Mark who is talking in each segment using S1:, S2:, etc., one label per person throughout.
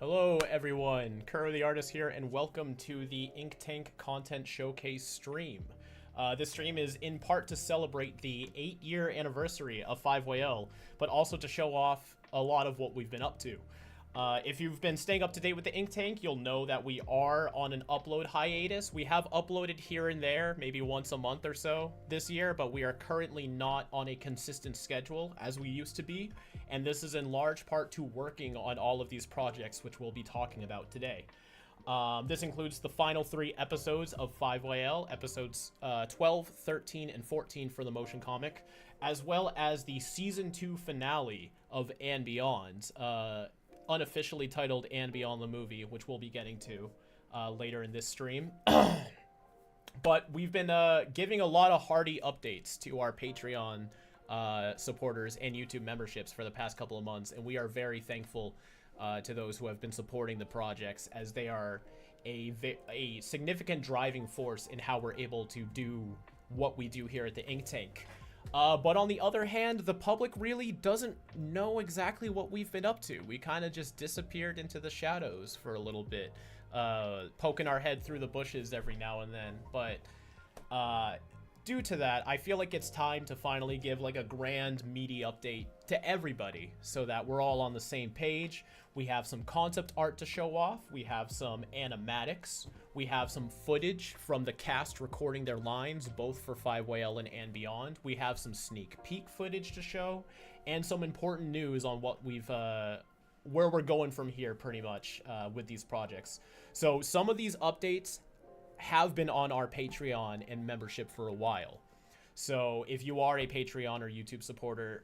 S1: Hello everyone, Kuro the Artist here, and welcome to the Ink Tank Content Showcase stream. This stream is in part to celebrate the 8-year anniversary of Fiveway, but also to show off a lot of what we've been up to. If you've been staying up to date with the Ink Tank, you'll know that we are on an upload hiatus. We have uploaded here and there, maybe once a month or so this year, but we are currently not on a consistent schedule as we used to be, and this is in large part to working on all of these projects, which we'll be talking about today. This includes the final 3 episodes of Fiveway, episodes 12, 13, and 14 for the motion comic, as well as the Season 2 finale of And Beyond, unofficially titled And Beyond the Movie, which we'll be getting to later in this stream. But we've been giving a lot of hearty updates to our Patreon supporters and YouTube memberships for the past couple of months, and we are very thankful to those who have been supporting the projects, as they are a significant driving force in how we're able to do what we do here at the Ink Tank. But on the other hand, the public really doesn't know exactly what we've been up to. We kind of just disappeared into the shadows for a little bit, poking our head through the bushes every now and then. But due to that, I feel like it's time to finally give like a grand meaty update to everybody so that we're all on the same page. We have some concept art to show off. We have some animatics. We have some footage from the cast recording their lines, both for Fiveway and Beyond. We have some sneak peek footage to show, and some important news on what we've, where we're going from here, pretty much, with these projects. So some of these updates have been on our Patreon and membership for a while. So if you are a Patreon or YouTube supporter,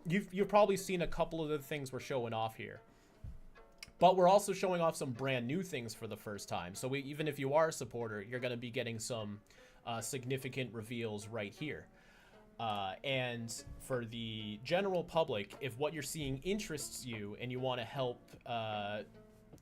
S1: you've probably seen a couple of the things we're showing off here. But we're also showing off some brand new things for the first time. So even if you are a supporter, you're going to be getting some significant reveals right here. And for the general public, if what you're seeing interests you and you want to help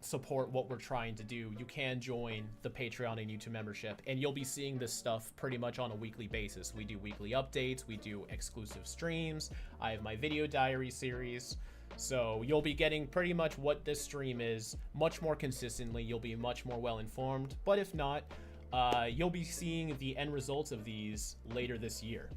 S1: support what we're trying to do, you can join the Patreon and YouTube membership, and you'll be seeing this stuff pretty much on a weekly basis. We do weekly updates, we do exclusive streams, I have my video diary series. So you'll be getting pretty much what this stream is much more consistently. You'll be much more well informed, but if not, you'll be seeing the end results of these later this year.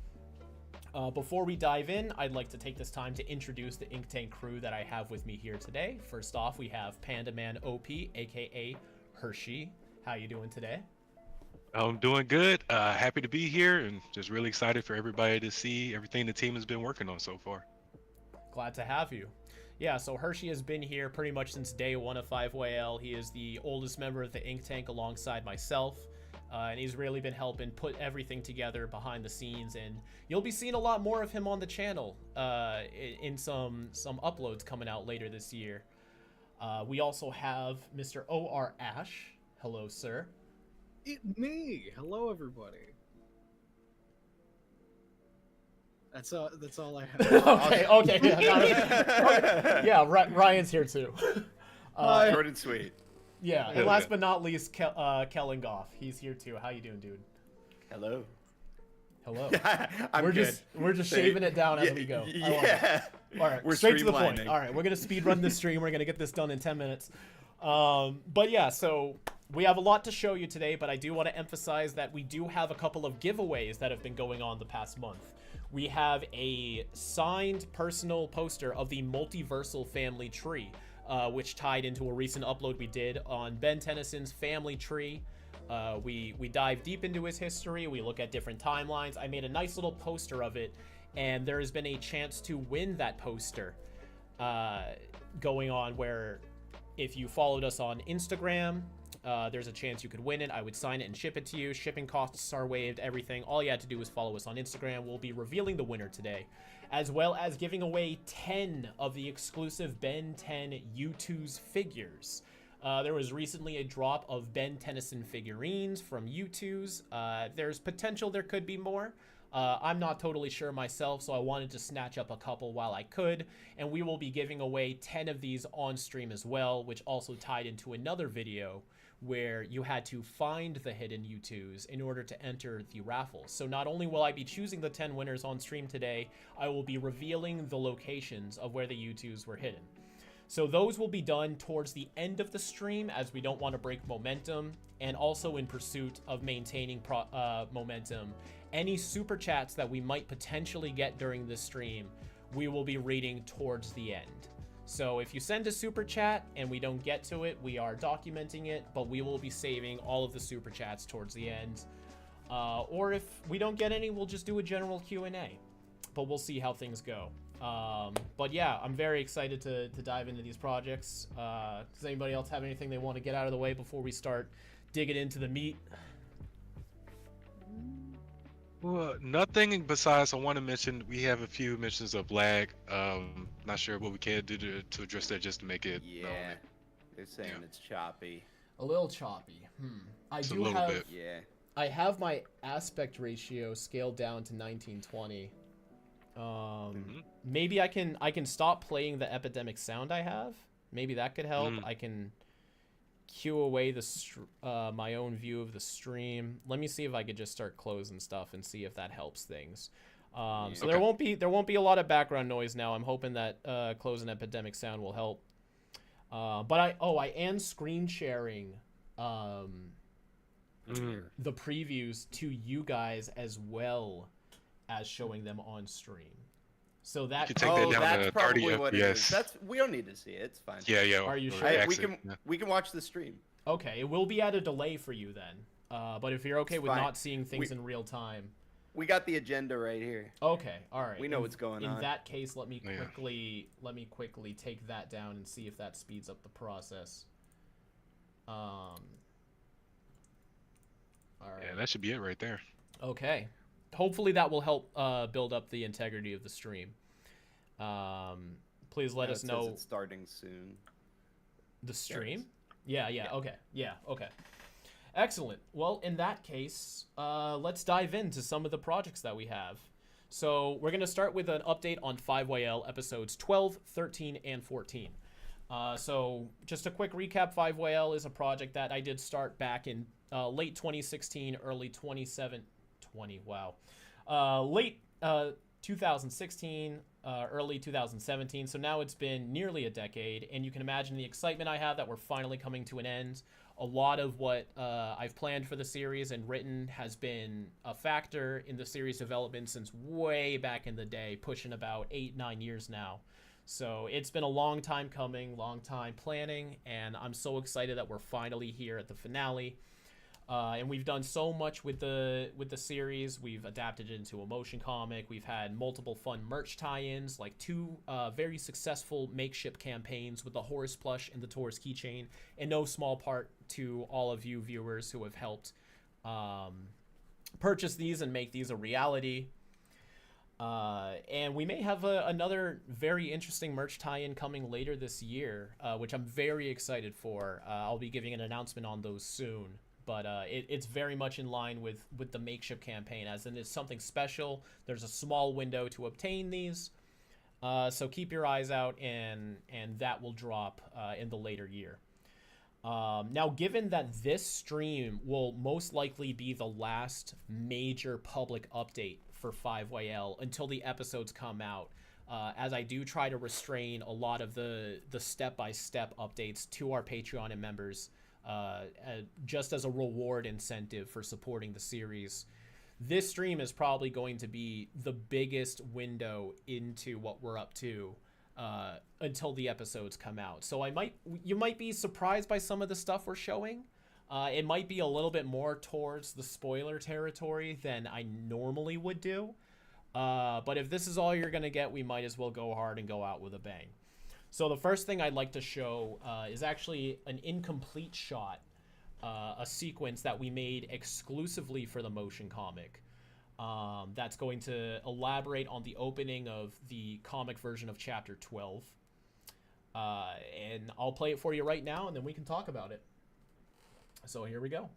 S1: Before we dive in, I'd like to take this time to introduce the Ink Tank crew that I have with me here today. First off, we have Panda Man OP, aka Hershey. How you doing today?
S2: I'm doing good. Happy to be here, and just really excited for everybody to see everything the team has been working on so far.
S1: Glad to have you. Yeah, so Hershey has been here pretty much since day 1 of Fiveway. He is the oldest member of the Ink Tank alongside myself, and he's really been helping put everything together behind the scenes, and you'll be seeing a lot more of him on the channel in some uploads coming out later this year. We also have Mr. O.R. Ash. Hello, sir.
S3: Me. Hello, everybody. That's all I have.
S1: okay. Yeah, Ryan's here too.
S4: Short and sweet.
S1: Yeah, and last but not least, Kellingoff. He's here too. How you doing, dude?
S4: Hello.
S1: We're just shaving it down as we go.
S4: Yeah.
S1: All right,
S4: We're
S1: straight to the point.
S4: streamlining.
S1: All right, we're gonna speed run this stream. We're gonna get this done in 10 minutes. But yeah, so we have a lot to show you today, but I do want to emphasize that we do have a couple of giveaways that have been going on the past month. We have a signed personal poster of the multiversal family tree, which tied into a recent upload we did on Ben Tennyson's family tree. We dive deep into his history. We look at different timelines. I made a nice little poster of it, and there has been a chance to win that poster going on, where if you followed us on Instagram, there's a chance you could win it. I would sign it and ship it to you. Shipping costs are waived, everything. All you had to do was follow us on Instagram. We'll be revealing the winner today, as well as giving away 10 of the exclusive Ben 10 U2's figures. There was recently a drop of Ben Tennyson figurines from U2's. There's potential there could be more. I'm not totally sure myself, so I wanted to snatch up a couple while I could, and we will be giving away 10 of these on stream as well, which also tied into another video where you had to find the hidden U2s in order to enter the raffle. So not only will I be choosing the 10 winners on stream today, I will be revealing the locations of where the U2s were hidden. So those will be done towards the end of the stream, as we don't want to break momentum, and also in pursuit of maintaining momentum. Any super chats that we might potentially get during this stream, we will be reading towards the end. So if you send a super chat and we don't get to it, we are documenting it, but we will be saving all of the super chats towards the end. Or if we don't get any, we'll just do a general Q&A. But we'll see how things go. But yeah, I'm very excited to dive into these projects. Does anybody else have anything they want to get out of the way before we start digging into the meat?
S2: Well, nothing besides I want to mention we have a few mentions of lag. Not sure what we can do to address that just to make it.
S4: Yeah, they're saying it's choppy.
S1: A little choppy.
S2: Just a little bit.
S4: Yeah.
S1: I have my aspect ratio scaled down to 1920. Maybe I can stop playing the epidemic sound I have. Maybe that could help. I can cue away the my own view of the stream. Let me see if I could just start closing stuff and see if that helps things. So there won't be a lot of background noise now. I'm hoping that closing epidemic sound will help. But I am screen sharing the previews to you guys as well as showing them on stream. So that
S2: You can take that down
S4: that's
S2: to
S4: probably
S2: 30
S4: what it
S2: FPS.
S4: is. We don't need to see it. It's fine.
S2: Yeah.
S1: Are you
S2: or
S1: sure?
S2: exit,
S4: We can watch the stream.
S1: Okay, it will be at a delay for you then. But if you're okay
S4: It's
S1: with
S4: fine.
S1: not seeing things in real time.
S4: We got the agenda right here.
S1: Okay, all right.
S4: We know what's going on.
S1: In that case, let me quickly take that down and see if that speeds up the process. All right.
S2: Yeah, that should be it right there.
S1: Okay. Hopefully that will help build up the integrity of the stream. Please let
S4: It
S1: us
S4: says
S1: know
S4: it's starting soon.
S1: the stream. Yeah. Okay. Yeah. Okay. Excellent. Well, in that case, let's dive into some of the projects that we have. So we're going to start with an update on Fiveway episodes 12, 13, and 14. So just a quick recap, Fiveway is a project that I did start back in late 2016, early 2020. Wow. Late 2016, early 2017. So now it's been nearly a decade, and you can imagine the excitement I have that we're finally coming to an end. A lot of what I've planned for the series and written has been a factor in the series development since way back in the day, pushing about 8-9 years now. So it's been a long time coming, long time planning, and I'm so excited that we're finally here at the finale. And we've done so much with the series. We've adapted it into a motion comic. We've had multiple fun merch tie-ins, like 2 very successful makeshift campaigns with the Horus plush and the Taurus keychain, in no small part to all of you viewers who have helped purchase these and make these a reality. And we may have another very interesting merch tie-in coming later this year, which I'm very excited for. I'll be giving an announcement on those soon. But it's very much in line with the makeshift campaign, as in it's something special. There's a small window to obtain these, so keep your eyes out, and that will drop in the later year. Now, given that this stream will most likely be the last major public update for Fiveway until the episodes come out, as I do try to restrain a lot of the step-by-step updates to our Patreon and members, just as a reward incentive for supporting the series. This stream is probably going to be the biggest window into what we're up to until the episodes come out. So you might be surprised by some of the stuff we're showing. It might be a little bit more towards the spoiler territory than I normally would do. But if this is all you're going to get, we might as well go hard and go out with a bang. So the first thing I'd like to show is actually an incomplete shot, a sequence that we made exclusively for the motion comic. That's going to elaborate on the opening of the comic version of Chapter 12. And I'll play it for you right now, and then we can talk about it. So here we go.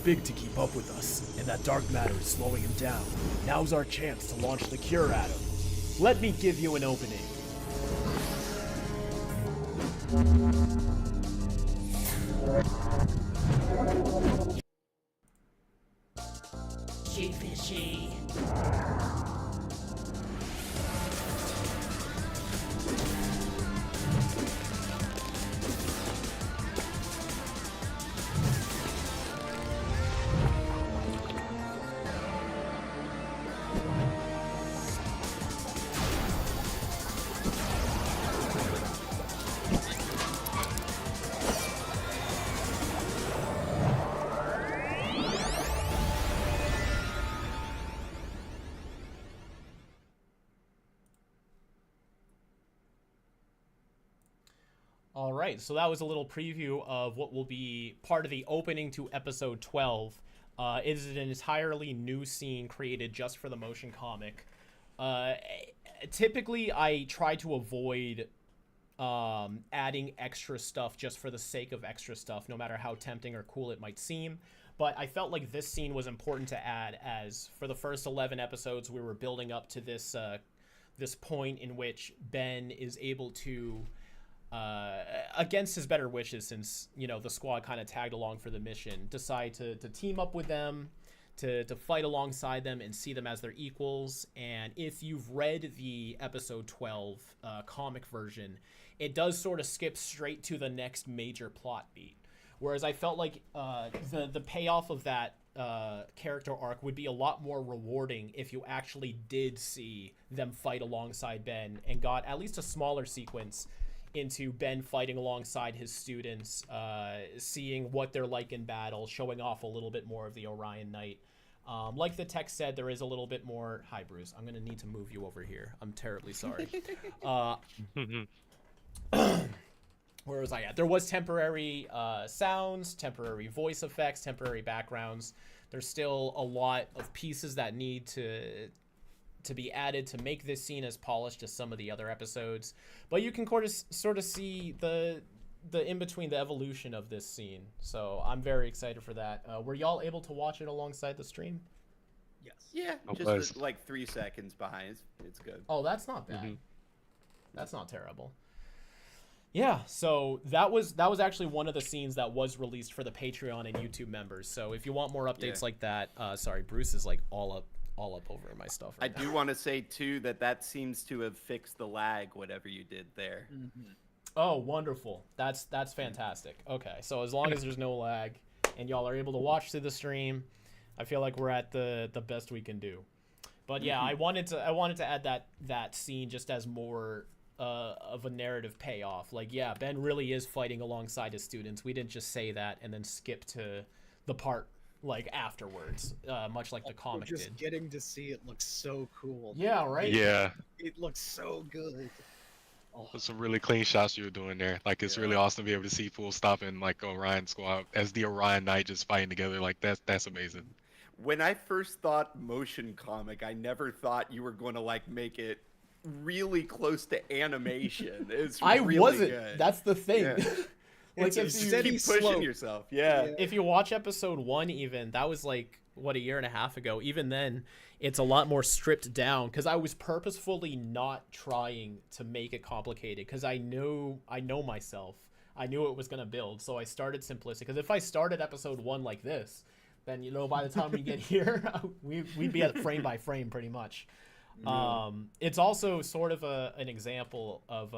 S5: Big to keep up with us, and that dark matter is slowing him down. Now's our chance to launch the cure at him.
S1: Let me give you an opening. Fishy. All right, so that was a little preview of what will be part of the opening to episode 12. It is an entirely new scene created just for the motion comic. Typically, I try to avoid adding extra stuff just for the sake of extra stuff, no matter how tempting or cool it might seem. But I felt like this scene was important to add, as for the first 11 episodes, we were building up to this this point in which Ben is able to, against his better wishes, since, you know, the squad kind of tagged along for the mission, decide to team up with them, to fight alongside them and see them as their equals. And if you've read the episode 12 comic version, it does sort of skip straight to the next major plot beat. Whereas I felt like the payoff of that character arc would be a lot more rewarding if you actually did see them fight alongside Ben and got at least a smaller sequence into Ben fighting alongside his students, seeing what they're like in battle, showing off a little bit more of the Orion Knight. Like the text said, there is a little bit more... Hi, Bruce. I'm going to need to move you over here. I'm terribly sorry. Where was I at? There was temporary sounds, temporary voice effects, temporary backgrounds. There's still a lot of pieces that need to be added to make this scene as polished as some of the other episodes. But you can sort of see the in-between, the evolution of this scene. So I'm very excited for that. Were y'all able to watch it alongside the stream?
S3: Yes.
S4: Yeah,
S2: I
S4: just
S2: was.
S4: like 3 seconds behind. It's good.
S1: Oh, that's not bad.
S2: Mm-hmm.
S1: That's not terrible. Yeah, so that was actually one of the scenes that was released for the Patreon and YouTube members. So if you want more updates like that, sorry, Bruce is like all up over my stuff
S4: I
S1: right now.
S4: do want to say too that seems to have fixed the lag, whatever you did there.
S3: Mm-hmm.
S1: Oh, wonderful. That's fantastic. Okay, so as long as there's no lag and y'all are able to watch through the stream, I feel like we're at the best we can do. But yeah, I wanted to add that scene just as more of a narrative payoff. Like, yeah, Ben really is fighting alongside his students. We didn't just say that and then skip to the part like afterwards, much like the comic
S3: Just
S1: did.
S3: getting to see it looks so cool.
S1: Yeah, right?
S2: Yeah,
S3: It looks so good. Oh,
S2: there's some really clean shots you were doing there. Like, it's really awesome to be able to see full stop and like Orion squad as the Orion Knight just fighting together. Like, that's amazing.
S4: When I first thought motion comic, I never thought you were going to like make it really close to animation. It's
S1: I
S4: really
S1: wasn't.
S4: good.
S1: That's the thing.
S4: Yeah.
S1: Like,
S3: It's a
S1: if you
S3: steady
S4: Keep pushing
S3: slope.
S4: yourself. Yeah.
S1: if you watch episode 1, even that was like what, a year and a half ago. Even then, it's a lot more stripped down because I was purposefully not trying to make it complicated because I know myself. I knew it was gonna build, so I started simplistic. Because if I started episode 1 like this, then, you know, by the time we get here, we'd be at frame by frame pretty much. It's also sort of an example of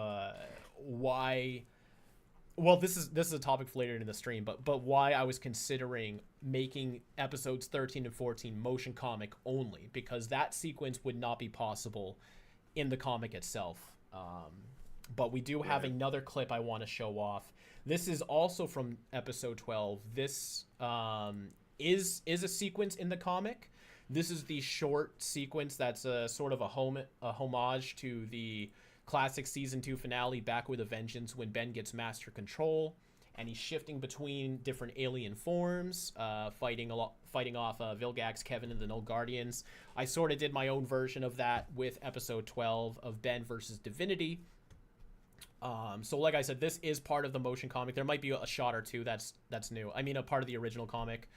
S1: why. Well, this is a topic for later in the stream, but why I was considering making episodes 13 and 14 motion comic only, because that sequence would not be possible in the comic itself. But we do have another clip I want to show off. This is also from episode 12. This is a sequence in the comic. This is the short sequence that's a sort of a homage to the classic season 2 finale, Back with a Vengeance, when Ben gets master control and he's shifting between different alien forms, fighting off Vilgax, Kevin, and the Null Guardians. I sort of did my own version of that with episode 12 of Ben versus Divinity. So like I said, this is part of the motion comic. There might be a shot or two that's new. I mean, a part of the original comic.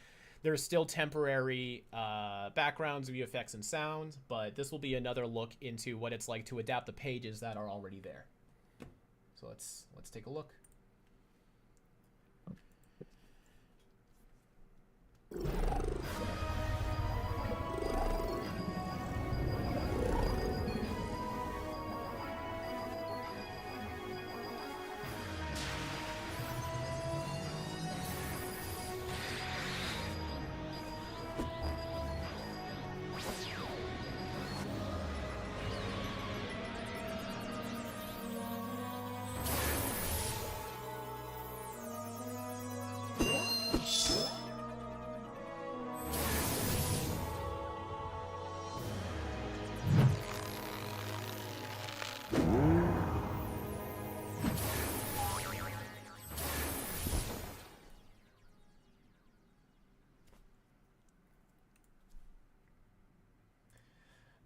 S1: There's still temporary backgrounds, view effects, and sound, but this will be another look into what it's like to adapt the pages that are already there. So let's take a look.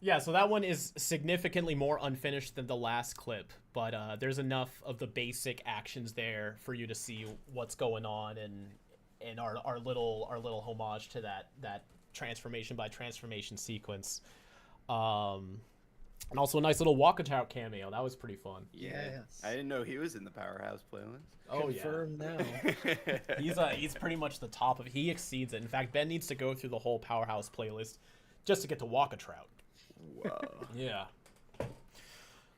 S1: Yeah, so that one is significantly more unfinished than the last clip, but there's enough of the basic actions there for you to see what's going on, and our little homage to that transformation by transformation sequence. And also a nice little walkabout cameo. That was pretty fun.
S4: Yeah,
S3: Yes.
S4: I didn't know he was in the Powerhouse playlist.
S1: Oh
S3: Confirmed now.
S1: He's pretty much the top of. He exceeds it. In fact, Ben needs to go through the whole Powerhouse playlist just to get to Walkatrout.
S4: Whoa.
S1: Yeah.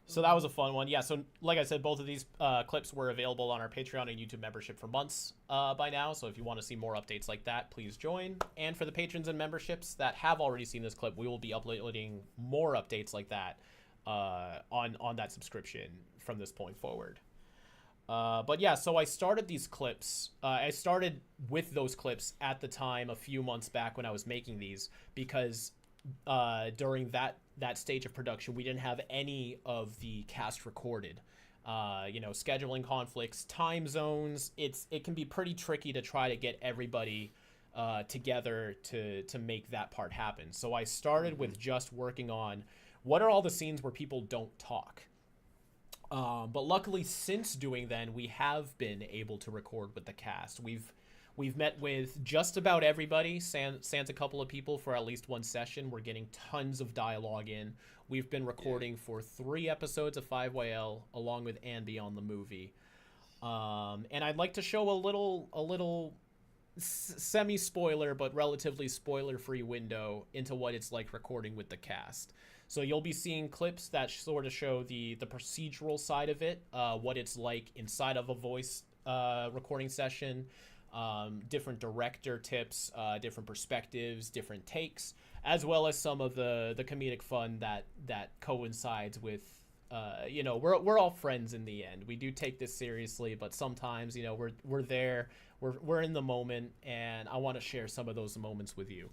S1: So that was a fun one. Yeah, so like I said, both of these clips were available on our Patreon and YouTube membership for months by now. So if you want to see more updates like that, please join. And for the patrons and memberships that have already seen this clip, we will be uploading more updates like that on that subscription from this point forward. But yeah, so I started these clips. I started with those clips at the time a few months back when I was making these, because during that stage of production, we didn't have any of the cast recorded. Scheduling conflicts, time zones. It can be pretty tricky to try to get everybody together to make that part happen. So I started with just working on what are all the scenes where people don't talk. But luckily, since doing then, we have been able to record with the cast. We've met with just about everybody, sans a couple of people, for at least one session. We're getting tons of dialogue in. We've been recording for 3 episodes of Fiveway along with Andy on the movie. And I'd like to show a little semi-spoiler but relatively spoiler-free window into what it's like recording with the cast. So you'll be seeing clips that sort of show the procedural side of it, what it's like inside of a voice recording session, different director tips, different perspectives, different takes, as well as some of the comedic fun that coincides with, we're all friends in the end. We do take this seriously, but sometimes, we're there, we're in the moment, and I want to share some of those moments with you.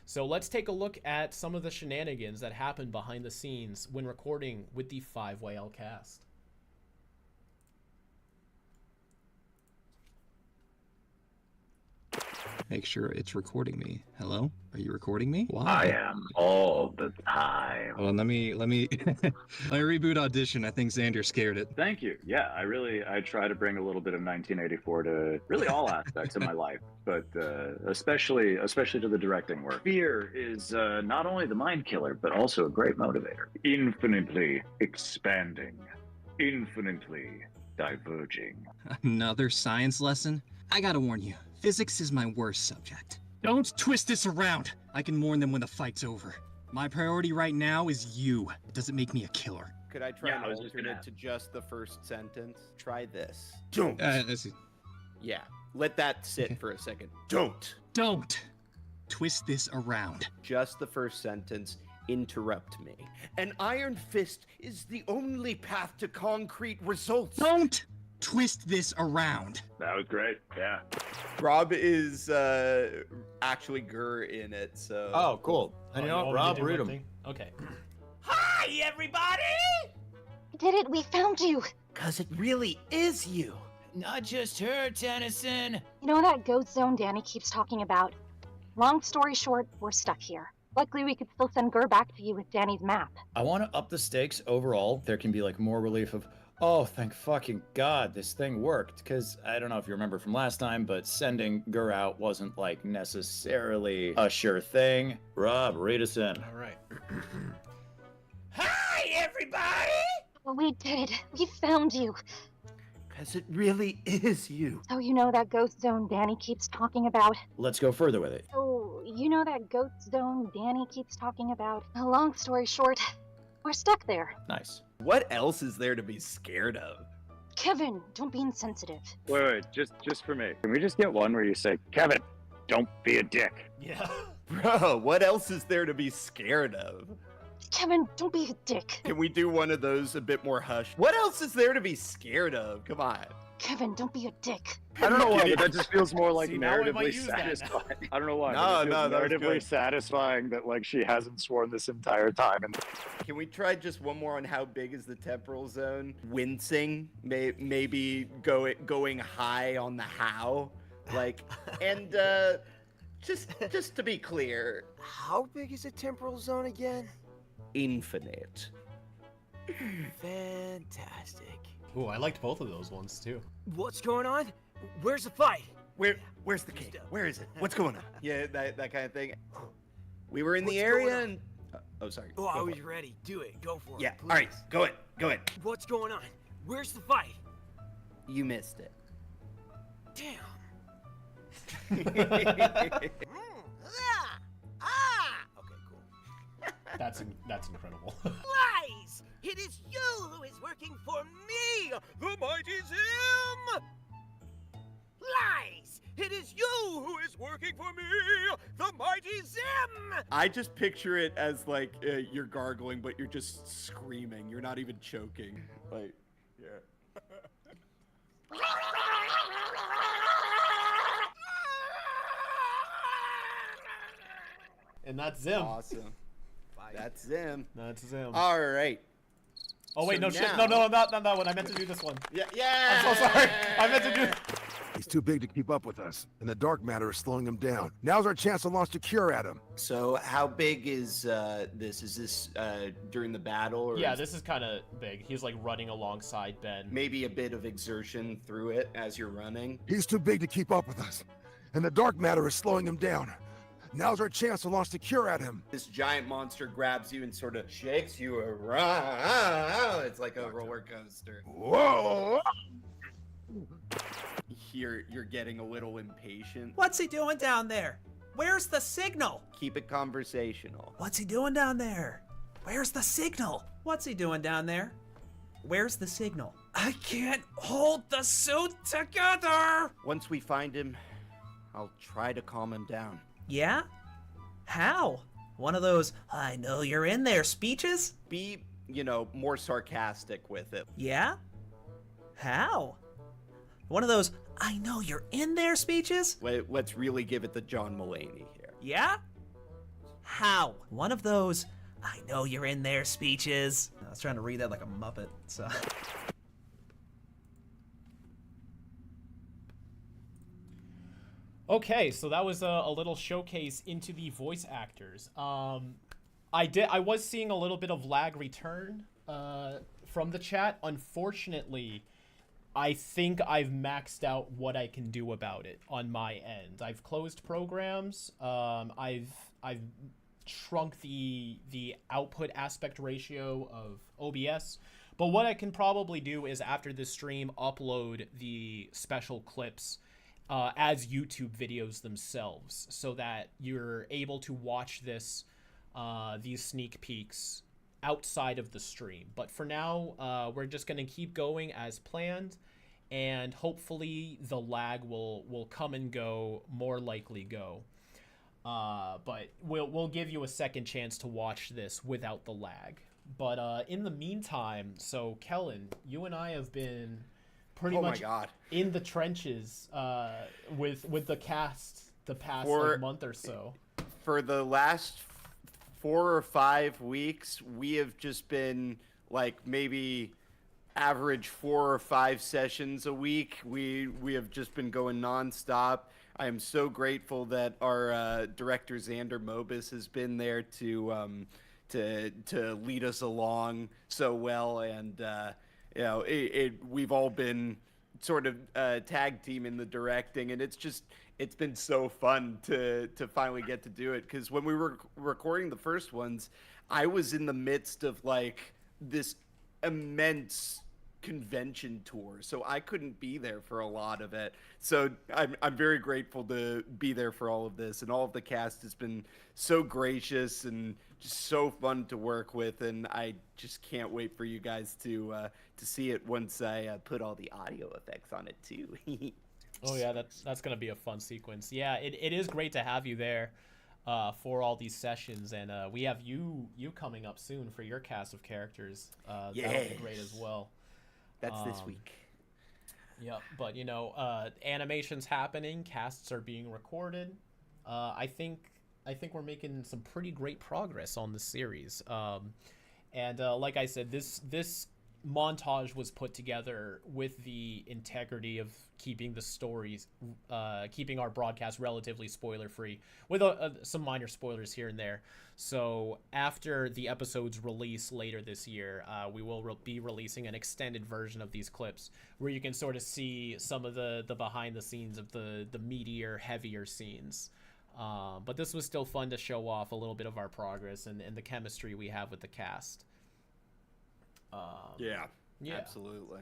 S1: So let's take a look at some of the shenanigans that happened behind the scenes when recording with the Fiveway cast.
S5: Make sure it's recording me. Hello? Are you recording me? Why?
S6: I am all the time.
S5: Well, let me let me reboot audition. I think Xander scared it.
S6: Thank you. Yeah, I try to bring a little bit of 1984 to really all aspects of my life, but especially to the directing work. Fear is not only the mind killer, but also a great motivator. Infinitely expanding, infinitely diverging.
S5: Another science lesson? I gotta warn you, physics is my worst subject. Don't twist this around. I can warn them when the fight's over. My priority right now is you. Does it make me a killer?
S4: Could I try
S6: Yeah,
S4: and
S6: I was just
S4: alternate
S6: gonna
S4: to just the first sentence? Try this. Don't.
S5: Let's see.
S4: Yeah. Let that sit for a second. Don't.
S5: Don't twist this around.
S4: Just the first sentence. Interrupt me. An iron fist is the only path to concrete results.
S5: Don't twist this around.
S6: That was great. Yeah.
S4: Rob is actually Gur in it, so.
S7: Oh, cool. And you know what? Rob, root him.
S1: Okay. Hi, everybody!
S8: Did it? We found you.
S4: Cause it really is you.
S7: Not just her, Tennyson.
S8: You know that goat zone Danny keeps talking about? Long story short, we're stuck here. Luckily, we could still send Gur back to you with Danny's map.
S7: I want to up the stakes overall. There can be like more relief of, Oh, thank fucking God this thing worked. Because I don't know if you remember from last time, but sending Gur out wasn't, like, necessarily a sure thing. Rob, read us in.
S1: All right.
S9: Hi, everybody!
S8: We did it. We found you.
S4: Because it really is you.
S8: So you know that ghost zone Danny keeps talking about?
S7: Let's go further with it.
S8: Oh, you know that ghost zone Danny keeps talking about? A long story short, we're stuck there.
S7: Nice.
S4: What else is there to be scared of?
S8: Kevin, don't be insensitive.
S6: Wait, just for me. Can we just get one where you say, Kevin, don't be a dick?
S1: Yeah.
S4: Bro, what else is there to be scared of?
S8: Kevin, don't be a dick.
S4: Can we do one of those a bit more hushed? What else is there to be scared of? Come on.
S8: Kevin, don't be a dick.
S6: I don't know why, but that just feels more like
S1: See, now we might
S6: narratively
S1: use that now.
S6: satisfying. I don't know why.
S4: No,
S6: but it feels
S4: no, that was
S6: narratively
S4: good.
S6: satisfying that like she hasn't sworn this entire time. And
S4: Can we try just one more on how big is the temporal zone? Wincing, maybe going high on the how, like, and just to be clear,
S9: How big is the temporal zone again?
S4: infinite.
S9: Fantastic.
S1: Ooh, I liked both of those ones too.
S9: What's going on? Where's the fight?
S4: Where's the cake? Where is it? What's going on? Yeah, that kind of thing. We were in the area and. Oh, sorry.
S9: Oh,
S4: Go
S9: I
S4: for
S9: was
S4: it.
S9: ready. Do it. Go for it.
S4: Yeah.
S9: Please.
S4: All right. Go ahead.
S9: What's going on? Where's the fight?
S4: You missed it.
S9: Damn. Okay, cool.
S1: That's incredible.
S9: Lies! It is you who is working for me, the mighty Zim! Lies! It is you who is working for me, the mighty Zim!
S4: I just picture it as like you're gargling, but you're just screaming. You're not even choking. Like, yeah.
S1: And that's Zim.
S4: Awesome. That's Zim.
S1: That's Zim.
S4: All right.
S1: Oh wait,
S4: so
S1: no shit.
S4: now-
S1: No, not that one. I meant to do this one.
S4: Yeah.
S1: I'm so sorry. I meant to do.
S10: He's too big to keep up with us, and the dark matter is slowing him down. Now's our chance to launch a cure at him.
S4: So how big is this? Is this during the battle? Or
S1: Yeah,
S4: is
S1: this is kind of big. He's like running alongside Ben.
S4: maybe a bit of exertion through it as you're running?
S10: He's too big to keep up with us, and the dark matter is slowing him down. Now's our chance to launch the cure at him.
S4: This giant monster grabs you and sort of shakes you around. It's like a roller coaster.
S10: Whoa!
S4: You're getting a little impatient.
S11: What's he doing down there? Where's the signal?
S4: Keep it conversational.
S11: What's he doing down there? Where's the signal? What's he doing down there? Where's the signal? I can't hold the suit together!
S4: Once we find him, I'll try to calm him down.
S11: Yeah? How? One of those, I know you're in there speeches?
S4: Be, more sarcastic with it.
S11: Yeah? How? One of those, I know you're in there speeches?
S4: Let's really give it to John Mulaney here.
S11: Yeah? How? One of those, I know you're in there speeches. I was trying to read that like a Muppet, so.
S1: Okay, so that was a little showcase into the voice actors. I was seeing a little bit of lag return from the chat. Unfortunately, I think I've maxed out what I can do about it on my end. I've closed programs. I've shrunk the output aspect ratio of OBS. But what I can probably do is after this stream upload the special clips as YouTube videos themselves, so that you're able to watch these sneak peeks outside of the stream. But for now, we're just gonna keep going as planned, and hopefully the lag will come and go, more likely go. But we'll give you a second chance to watch this without the lag. But in the meantime, so Kellen, you and I have been pretty much in the trenches with the cast the past month or so.
S4: For the last 4 or 5 weeks, we have just been like maybe average 4 or 5 sessions a week. We have just been going nonstop. I am so grateful that our director Xander Mobus has been there to lead us along so well, and we've all been sort of tag team in the directing, and it's been so fun to finally get to do it. Because when we were recording the first ones, I was in the midst of like this immense convention tour, so I couldn't be there for a lot of it. So I'm very grateful to be there for all of this, and all of the cast has been so gracious and just so fun to work with, and I just can't wait for you guys to see it once I put all the audio effects on it too.
S1: Oh yeah, that's gonna be a fun sequence. Yeah, it is great to have you there for all these sessions, and we have you coming up soon for your cast of characters. That'll be great as well.
S4: That's this week.
S1: Yeah, but animation's happening, casts are being recorded. I think we're making some pretty great progress on the series. And like I said, this montage was put together with the integrity of keeping the stories, keeping our broadcast relatively spoiler free, with some minor spoilers here and there. So after the episodes release later this year, we will be releasing an extended version of these clips where you can sort of see some of the behind the scenes of the meatier, heavier scenes. But this was still fun to show off a little bit of our progress and the chemistry we have with the cast.
S4: Yeah, absolutely.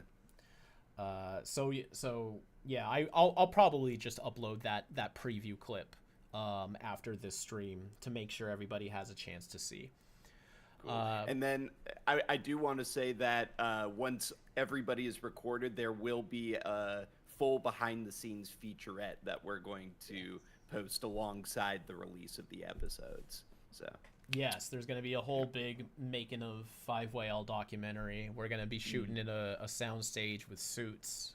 S1: So yeah, I'll probably just upload that preview clip after this stream to make sure everybody has a chance to see.
S4: Cool. And then I do want to say that once everybody is recorded, there will be a full behind the scenes featurette that we're going to post alongside the release of the episodes. So
S1: yes, there's going to be a whole big making of Fiveway documentary. We're going to be shooting in a soundstage with suits.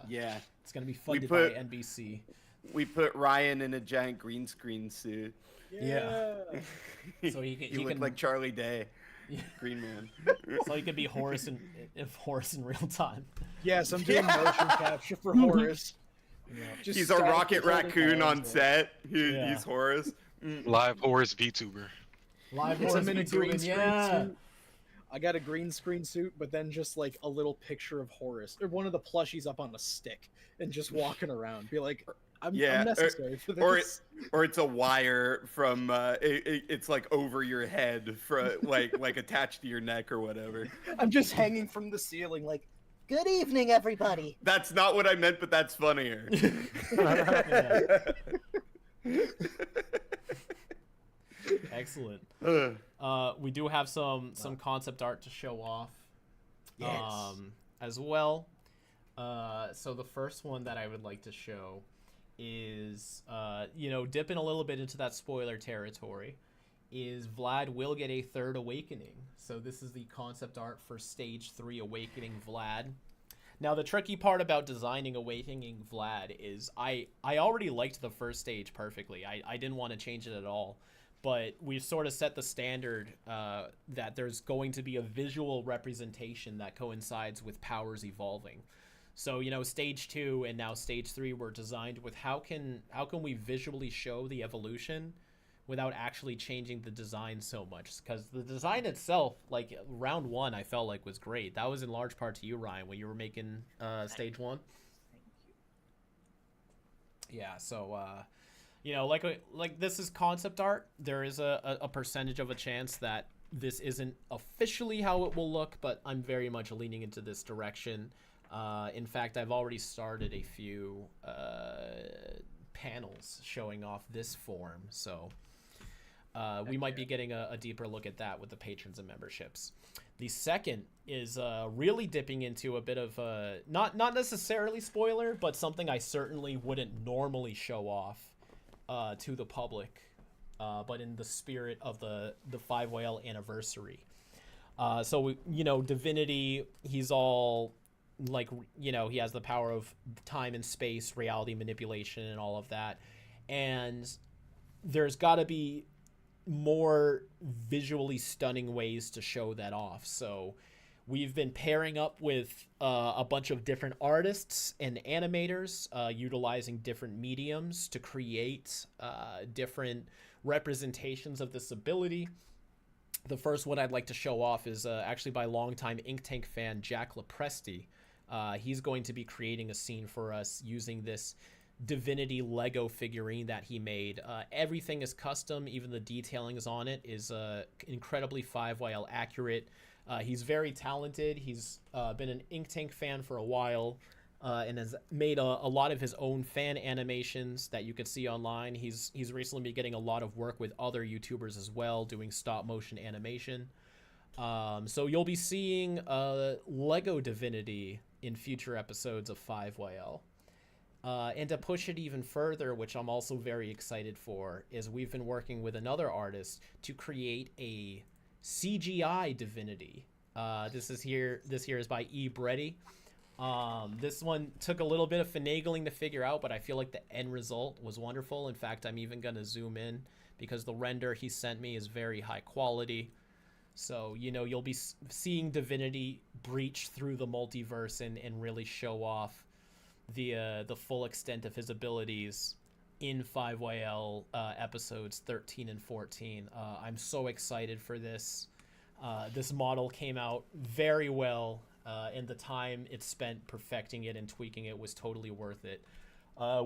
S4: Yeah,
S1: it's going to be funded by NBC.
S4: We put Ryan in a giant green screen suit.
S1: Yeah. So he
S4: look like Charlie Day, Green Man.
S1: So he could be Horace in real time.
S3: Yes, I'm doing motion capture for Horace.
S4: Yeah. He's a rocket raccoon on set. He's Horace.
S2: Live Horace VTuber.
S1: Live Horace
S3: in a green screen
S1: yeah.
S3: suit. I got a green screen suit, but then just like a little picture of Horace or one of the plushies up on a stick and just walking around. Be like, I'm necessary for this.
S4: Or it's a wire from it's like over your head for like attached to your neck or whatever.
S3: I'm just hanging from the ceiling like, good evening, everybody.
S4: That's not what I meant, but that's funnier.
S1: Excellent. We do have some concept art to show off as well. So the first one that I would like to show is dipping a little bit into that spoiler territory, is Vlad will get a third awakening. So this is the concept art for stage 3 awakening Vlad. Now the tricky part about designing awakening Vlad is I already liked the first stage perfectly. I didn't want to change it at all. But we've sort of set the standard that there's going to be a visual representation that coincides with powers evolving. So, stage 2 and now stage 3 were designed with how can we visually show the evolution without actually changing the design so much? Because the design itself, like round 1, I felt like was great. That was in large part to you, Ryan, when you were making stage 1. Yeah, so like this is concept art. There is a percentage of a chance that this isn't officially how it will look, but I'm very much leaning into this direction. In fact, I've already started a few panels showing off this form, so we might be getting a deeper look at that with the patrons and memberships. The second is really dipping into a bit of not necessarily spoiler, but something I certainly wouldn't normally show off to the public, but in the spirit of the Fiveway anniversary. So Divinity, he's all like, he has the power of time and space, reality manipulation, and all of that. And there's got to be more visually stunning ways to show that off. So we've been pairing up with a bunch of different artists and animators, utilizing different mediums to create different representations of this ability. The first one I'd like to show off is actually by longtime Ink Tank fan Jack Lepresti. He's going to be creating a scene for us using this Divinity Lego figurine that he made. Everything is custom, even the detailings on it is incredibly 5YL accurate. He's very talented. He's been an Ink Tank fan for a while. And has made a lot of his own fan animations that you can see online. He's recently been getting a lot of work with other YouTubers as well, doing stop motion animation. So you'll be seeing Lego Divinity in future episodes of 5YL. And to push it even further, which I'm also very excited for, is we've been working with another artist to create a CGI Divinity. This here is by E. Breddy. This one took a little bit of finagling to figure out, but I feel like the end result was wonderful. In fact, I'm even going to zoom in because the render he sent me is very high quality. So, you know, you'll be seeing Divinity breach through the multiverse and really show off the full extent of his abilities in 5YL episodes 13 and 14. I'm so excited for this. This model came out very well. And the time it spent perfecting it and tweaking it was totally worth it.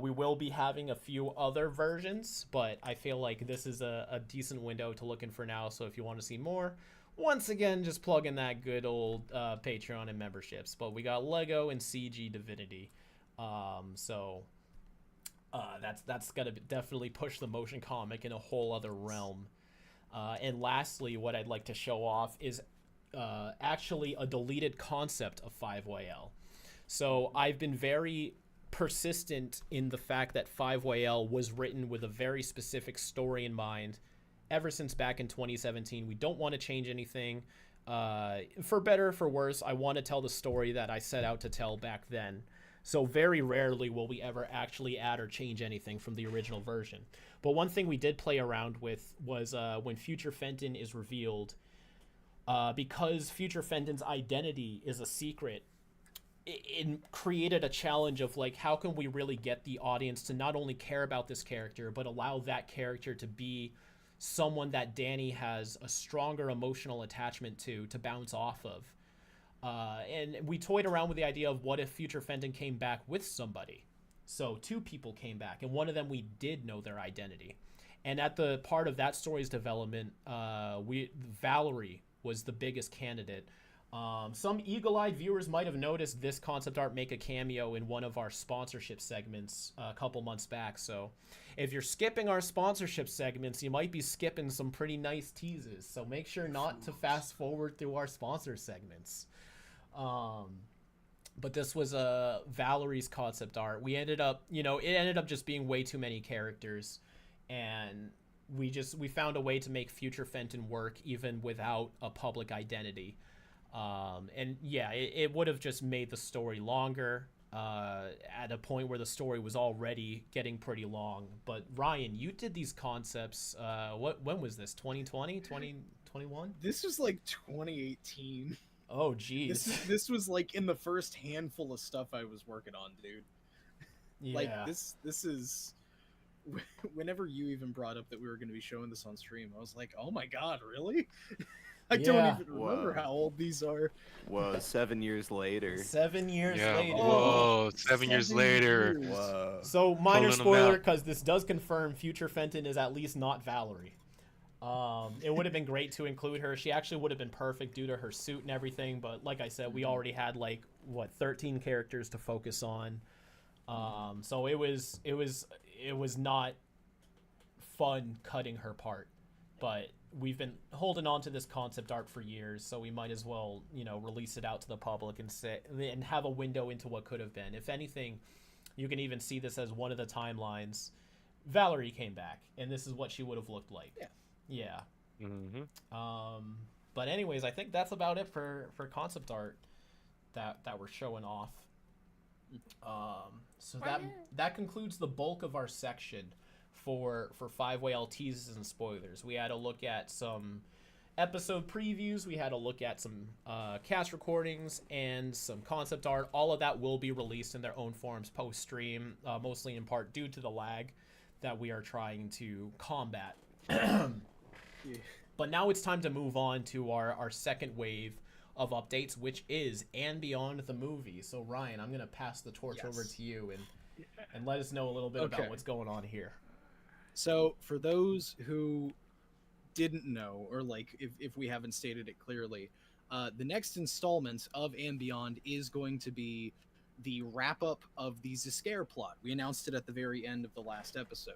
S1: We will be having a few other versions, but I feel like this is a decent window to look in for now. So if you want to see more, once again, just plug in that good old Patreon and memberships. But we got Lego and CG Divinity. That's gonna definitely push the motion comic in a whole other realm. And lastly, what I'd like to show off is actually a deleted concept of 5YL. So I've been very persistent in the fact that 5YL was written with a very specific story in mind ever since back in 2017. We don't want to change anything. For better or for worse, I want to tell the story that I set out to tell back then. So very rarely will we ever actually add or change anything from the original version. But one thing we did play around with was when Future Fenton is revealed, because Future Fenton's identity is a secret, it created a challenge of like, how can we really get the audience to not only care about this character, but allow that character to be someone that Danny has a stronger emotional attachment to bounce off of. And we toyed around with the idea of what if Future Fenton came back with somebody. So two people came back, and one of them we did know their identity. And at the part of that story's development, Valerie was the biggest candidate. Some eagle-eyed viewers might have noticed this concept art make a cameo in one of our sponsorship segments a couple months back. So if you're skipping our sponsorship segments, you might be skipping some pretty nice teases. So make sure not to fast forward through our sponsor segments. But this was Valerie's concept art. We ended up, it ended up just being way too many characters, and we found a way to make Future Fenton work even without a public identity. And yeah, it would have just made the story longer at a point where the story was already getting pretty long. But Ryan, you did these concepts. When was this? 2020, 2021?
S3: This was like 2018.
S1: Oh, geez.
S3: This was like in the first handful of stuff I was working on, dude.
S1: Yeah.
S3: Like this is. Whenever you even brought up that we were going to be showing this on stream, I was like, "Oh my god, really?" I don't even remember how old these are.
S4: Whoa, 7 years later.
S1: 7 years later.
S2: Whoa, 7 years later.
S4: Whoa.
S1: So minor spoiler, because this does confirm Future Fenton is at least not Valerie. It would have been great to include her. She actually would have been perfect due to her suit and everything. But like I said, we already had 13 characters to focus on. So it was not fun cutting her part, but we've been holding on to this concept art for years, so we might as well, release it out to the public and have a window into what could have been. If anything, you can even see this as one of the timelines. Valerie came back, and this is what she would have looked like. Yeah.
S2: Mm-hmm.
S1: But anyways, I think that's about it for concept art that we're showing off. So that concludes the bulk of our section for 5YL teases and spoilers. We had a look at some episode previews, we had a look at some cast recordings and some concept art. All of that will be released in their own forms post-stream, mostly in part due to the lag that we are trying to combat. But now it's time to move on to our second wave of updates, which is And Beyond the movie. So Ryan, I'm gonna pass the torch over to you and let us know a little bit about what's going on here.
S3: So for those who didn't know, or like if we haven't stated it clearly, the next installment of And Beyond is going to be the wrap up of the Ziscare plot. We announced it at the very end of the last episode,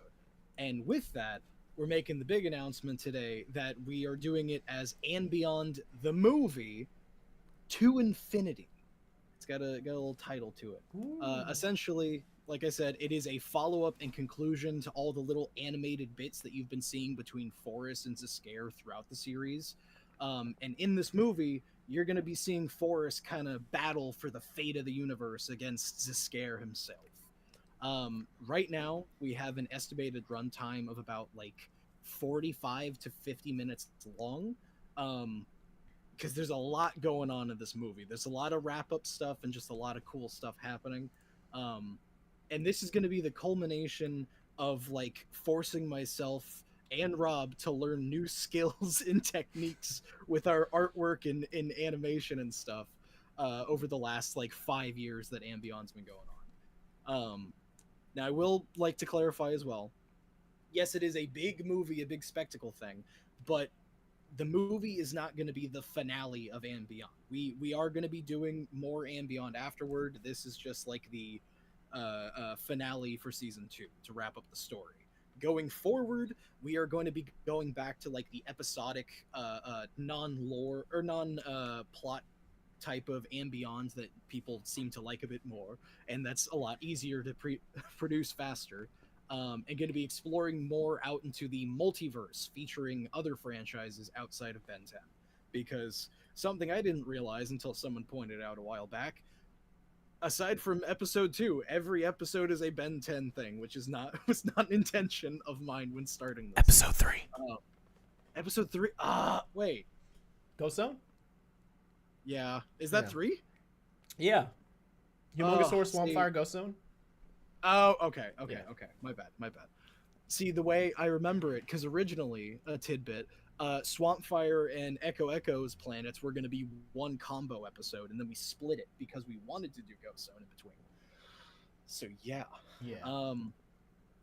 S3: and with that, we're making the big announcement today that we are doing it as And Beyond the movie to Infinity. It's got a little title to it. Essentially, like I said, it is a follow-up and conclusion to all the little animated bits that you've been seeing between Forrest and Ziscare throughout the series. And in this movie, you're going to be seeing Forrest kind of battle for the fate of the universe against Ziscare himself. Right now, we have an estimated runtime of about like 45 to 50 minutes long. Because there's a lot going on in this movie. There's a lot of wrap-up stuff and just a lot of cool stuff happening. And this is going to be the culmination of like forcing myself and Rob to learn new skills and techniques with our artwork and in animation and stuff over the last like 5 years that And Beyond's been going on. Now I will like to clarify as well. Yes, it is a big movie, a big spectacle thing, but the movie is not going to be the finale of And Beyond. We are going to be doing more And Beyond afterward. This is just like the finale for season 2 to wrap up the story. Going forward, we are going to be going back to like the episodic non-lore or non-plot type of And Beyonds that people seem to like a bit more, and that's a lot easier to produce faster. And going to be exploring more out into the multiverse, featuring other franchises outside of Ben 10. Because something I didn't realize until someone pointed out a while back, aside from episode 2, every episode is a Ben 10 thing, which was not an intention of mine when starting this.
S1: Episode 3.
S3: Episode 3? Wait.
S1: Ghost Zone?
S3: Yeah. Is that 3?
S1: Yeah. Humongous Swampfire Ghost Zone?
S3: Oh, okay. My bad. See, the way I remember it, because originally, a tidbit, Swampfire and Echo's planets were going to be one combo episode, and then we split it because we wanted to do Ghost Zone in between. So, yeah.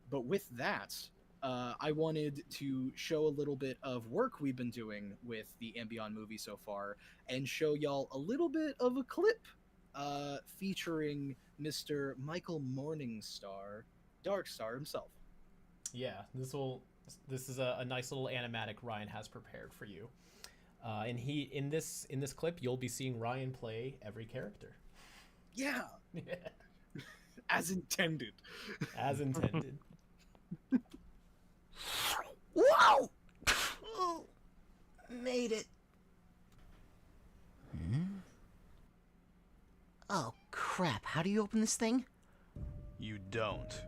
S3: But with that, I wanted to show a little bit of work we've been doing with the And Beyond movie so far, and show y'all a little bit of a clip featuring Mr. Michael Morningstar, Darkstar himself.
S1: Yeah, this is a nice little animatic Ryan has prepared for you, and in this clip you'll be seeing Ryan play every character.
S3: Yeah. As intended.
S1: As intended.
S9: Wow! Made it.
S12: Oh, crap. How do you open this thing?
S13: You don't.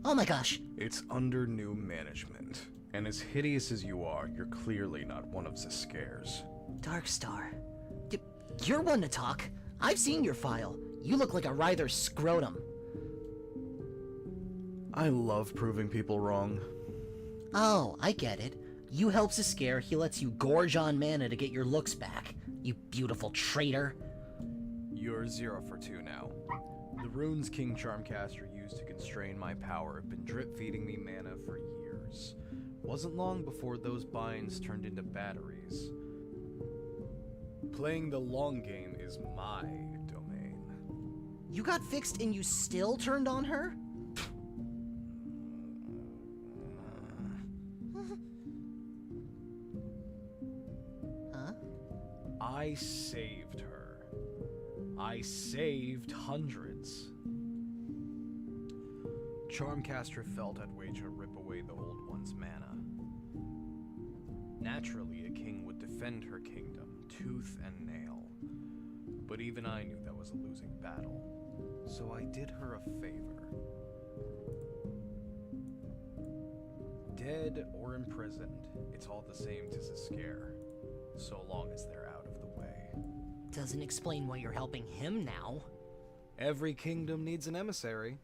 S12: Oh my gosh.
S13: It's under new management. And as hideous as you are, you're clearly not one of Ziscare's.
S12: Darkstar. You're one to talk. I've seen your file. You look like a writher scrotum.
S13: I love proving people wrong.
S12: Oh, I get it. You help Ziscare, he lets you gorge on mana to get your looks back. You beautiful traitor.
S13: You're 0 for 2 now. The runes King Charmcaster used to constrain my power have been drip-feeding me mana for years. Wasn't long before those binds turned into batteries. Playing the long game is my domain.
S12: You got fixed and you still turned on her? Huh?
S13: I saved her. I saved hundreds. Charmcaster felt I'd wage a rip away the old one's mana. Naturally, a king would defend her kingdom, tooth and nail. But even I knew that was a losing battle, so I did her a favor. Dead or imprisoned, it's all the same to Ziscare, so long as they're out of the way.
S12: Doesn't explain why you're helping him now.
S13: Every kingdom needs an emissary.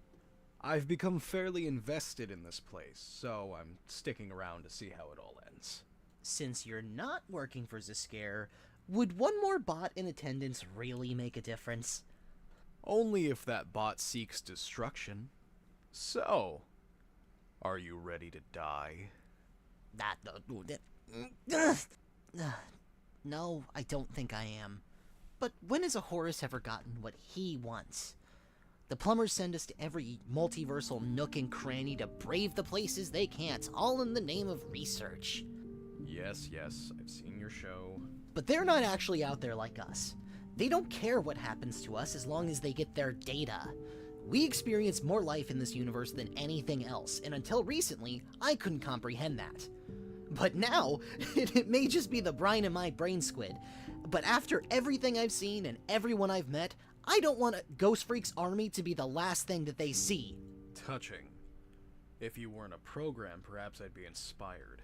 S13: I've become fairly invested in this place, so I'm sticking around to see how it all ends.
S12: since you're not working for Zscare, would one more bot in attendance really make a difference?
S13: Only if that bot seeks destruction. So, are you ready to die?
S12: No, I don't think I am. But when has a Horus ever gotten what he wants? The plumbers send us to every multiversal nook and cranny to brave the places they can't, all in the name of research.
S13: Yes, I've seen your show.
S12: But they're not actually out there like us. They don't care what happens to us as long as they get their data. We experience more life in this universe than anything else, and until recently, I couldn't comprehend that. But now, it may just be the brine in my brain squid, but after everything I've seen and everyone I've met, I don't want Ghost Freak's army to be the last thing that they see.
S13: Touching. If you weren't a program, perhaps I'd be inspired.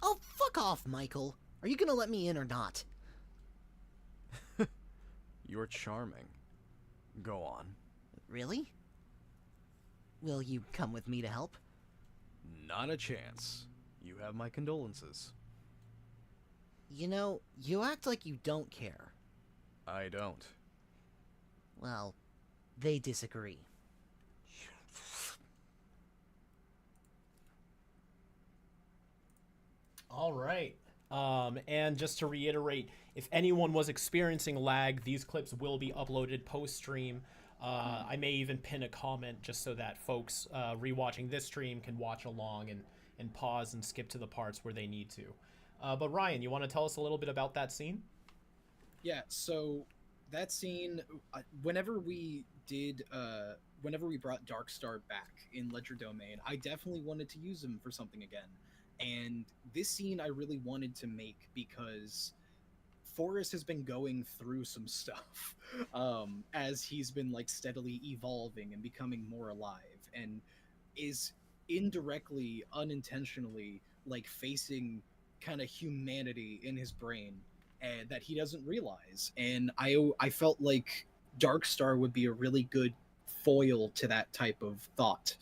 S12: Oh, fuck off, Michael. Are you gonna let me in or not?
S13: You're charming. Go on.
S12: Really? Will you come with me to help?
S13: Not a chance. You have my condolences.
S12: You know, you act like you don't care.
S13: I don't.
S12: Well, they disagree.
S1: All right. And just to reiterate, if anyone was experiencing lag, these clips will be uploaded post-stream. I may even pin a comment just so that folks rewatching this stream can watch along and pause and skip to the parts where they need to. But Ryan, you want to tell us a little bit about that scene?
S3: Yeah, so that scene, whenever we brought Darkstar back in Ledger Domain, I definitely wanted to use him for something again. And this scene I really wanted to make because Forrest has been going through some stuff as he's been like steadily evolving and becoming more alive, and is indirectly, unintentionally like facing kind of humanity in his brain and that he doesn't realize. And I felt like Darkstar would be a really good foil to that type of thought.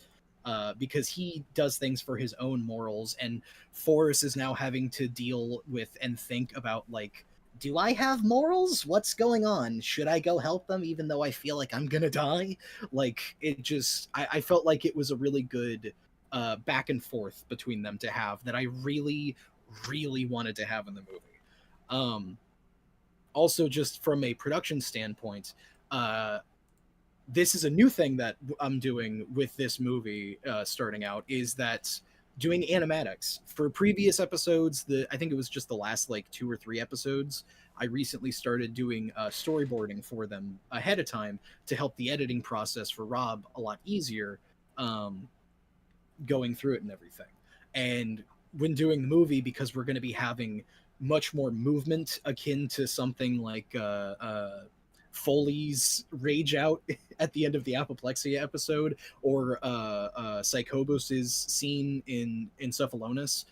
S3: Because he does things for his own morals, and Forrest is now having to deal with and think about, like, do I have morals? What's going on? Should I go help them even though I feel like I'm gonna die? Like, it just, I felt like it was a really good back and forth between them to have that I really, really wanted to have in the movie. Also, just from a production standpoint, this is a new thing that I'm doing with this movie starting out, is that doing animatics. For previous episodes, I think it was just the last like 2 or 3 episodes, I recently started doing storyboarding for them ahead of time to help the editing process for Rob a lot easier, going through it and everything. And when doing the movie, because we're going to be having much more movement akin to something like Foley's Rage Out at the end of the Apoplexia episode, or Psychobos's scene in Cephalonus,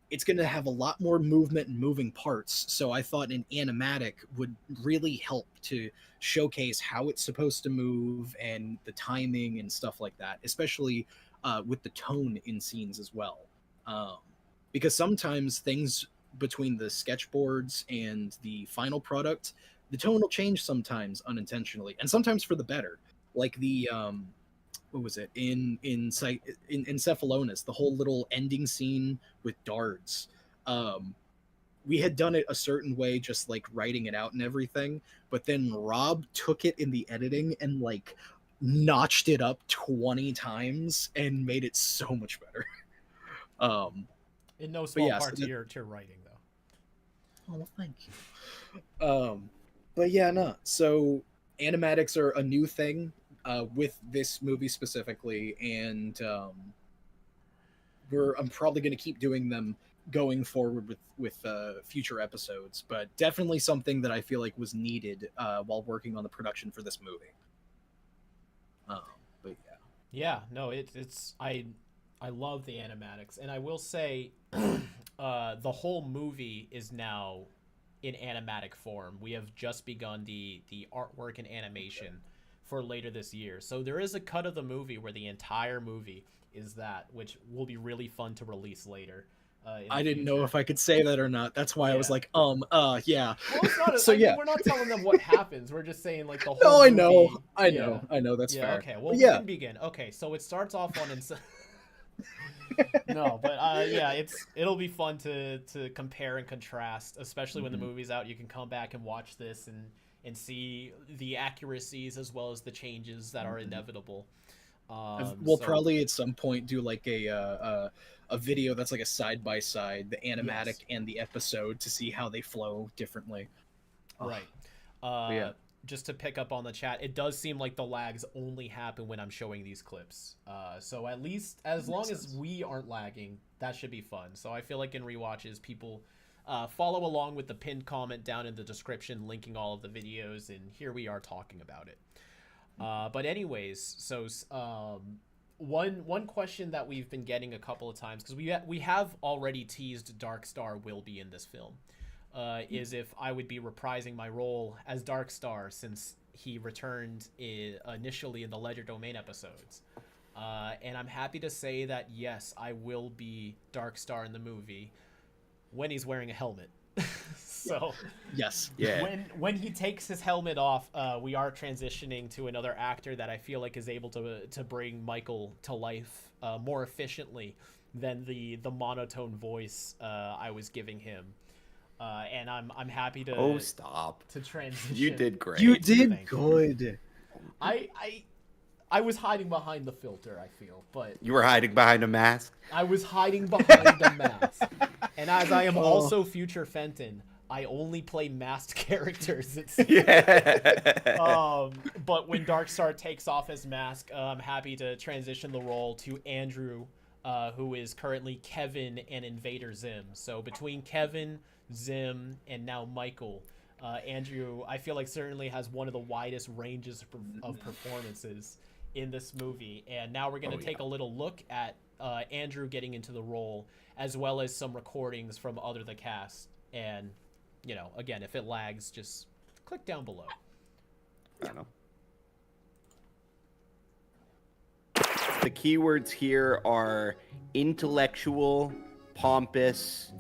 S3: it's going to have a lot more movement and moving parts. So I thought an animatic would really help to showcase how it's supposed to move and the timing and stuff like that, especially with the tone in scenes as well. Because sometimes things between the sketchboards and the final product, the tone will change sometimes unintentionally, and sometimes for the better. Like the what was it in Cephalonus, the whole little ending scene with Dards. We had done it a certain way, just like writing it out and everything, but then Rob took it in the editing and like notched it up 20 times and made it so much better.
S1: In no small part to your writing, though.
S3: Oh, well, thank you. But yeah, no. So animatics are a new thing with this movie specifically, and I'm probably going to keep doing them going forward with future episodes. But definitely something that I feel like was needed while working on the production for this movie. But yeah.
S1: Yeah, no, it's I love the animatics, and I will say the whole movie is now in animatic form. We have just begun the artwork and animation for later this year. So there is a cut of the movie where the entire movie is that, which will be really fun to release later.
S3: I didn't know if I could say that or not. That's why I was like, yeah.
S1: Well, it's not.
S3: So
S1: I mean, we're not telling them what happens. We're just saying like the whole.
S3: No,
S1: movie.
S3: I know. That's fair.
S1: Okay, well, we can begin. Okay, so it starts off on No, but yeah, it'll be fun to compare and contrast, especially when the movie's out. You can come back and watch this and see the accuracies as well as the changes that are inevitable.
S3: We'll probably at some point do like a video that's like a side by side, the animatic and the episode, to see how they flow differently.
S1: Right. Just to pick up on the chat, it does seem like the lags only happen when I'm showing these clips. So at least as long as we aren't lagging, that should be fun. So I feel like in rewatches, people follow along with the pinned comment down in the description, linking all of the videos, and here we are talking about it. But anyways, so one question that we've been getting a couple of times, because we have already teased Darkstar will be in this film. Is if I would be reprising my role as Darkstar, since he returned initially in the Ledger Domain episodes. And I'm happy to say that, yes, I will be Darkstar in the movie when he's wearing a helmet. So
S3: yes,
S1: when he takes his helmet off, we are transitioning to another actor that I feel like is able to bring Michael to life more efficiently than the monotone voice I was giving him. And I'm happy to to transition.
S4: You did great.
S3: You did good.
S1: I was hiding behind the filter, I feel, but
S4: you were hiding behind a mask.
S1: I was hiding behind the mask, and as I am also future Fenton, I only play masked characters. But when Darkstar takes off his mask, I'm happy to transition the role to Andrew, who is currently Kevin and Invader Zim. So between Kevin, Zim, and now Michael, Andrew, I feel like certainly has one of the widest ranges of performances in this movie. And now we're going to take a little look at Andrew getting into the role, as well as some recordings from the cast. And, you know, again, if it lags, just click down below.
S4: I don't know. The keywords here are intellectual, pompous,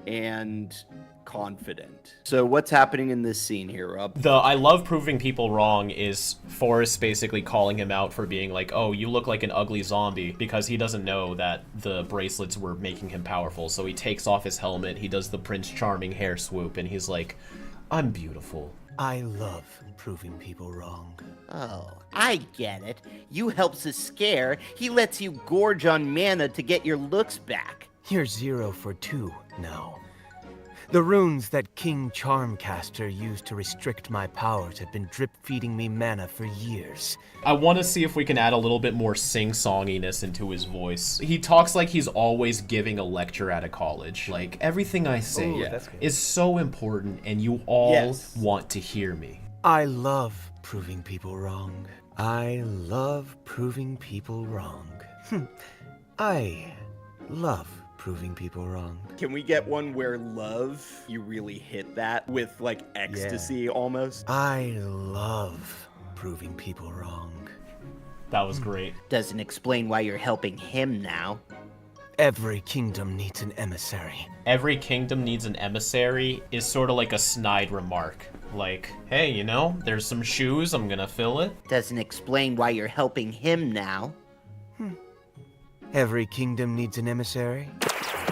S4: and confident. So what's happening in this scene here, Rob?
S1: The I love proving people wrong is Forrest basically calling him out for being like, oh, you look like an ugly zombie, because he doesn't know that the bracelets were making him powerful. So he takes off his helmet, he does the Prince Charming hair swoop, and he's like, I'm beautiful.
S9: I love proving people wrong.
S4: Oh, I get it. You helps a scare. He lets you gorge on mana to get your looks back.
S9: You're 0 for 2 now. The runes that King Charmcaster used to restrict my powers have been drip-feeding me mana for years.
S1: I want to see if we can add a little bit more sing-songiness into his voice. He talks like he's always giving a lecture at a college. Like, everything I say is so important, and you all want to hear me.
S9: I love proving people wrong. I love proving people wrong. I love proving people wrong.
S4: Can we get one where love, you really hit that with like ecstasy almost?
S9: I love proving people wrong.
S1: That was great.
S4: Doesn't explain why you're helping him now.
S9: Every kingdom needs an emissary.
S1: Every kingdom needs an emissary is sort of like a snide remark. Like, hey, you know, there's some shoes, I'm gonna fill it.
S4: Doesn't explain why you're helping him now.
S9: Every kingdom needs an emissary.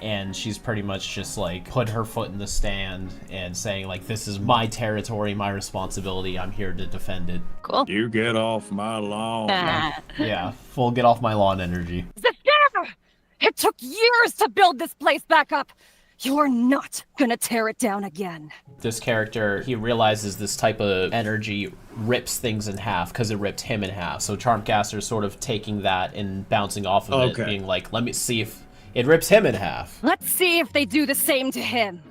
S1: And she's pretty much just like put her foot in the stand and saying like, this is my territory, my responsibility, I'm here to defend it.
S14: Cool.
S7: You get off my lawn.
S1: Yeah, full get off my lawn energy.
S14: Zafir! It took years to build this place back up. You're not gonna tear it down again.
S1: This character, he realizes this type of energy rips things in half because it ripped him in half. So Charmcaster's sort of taking that and bouncing off of it, being like, let me see if it rips him in half.
S14: Let's see if they do the same to him.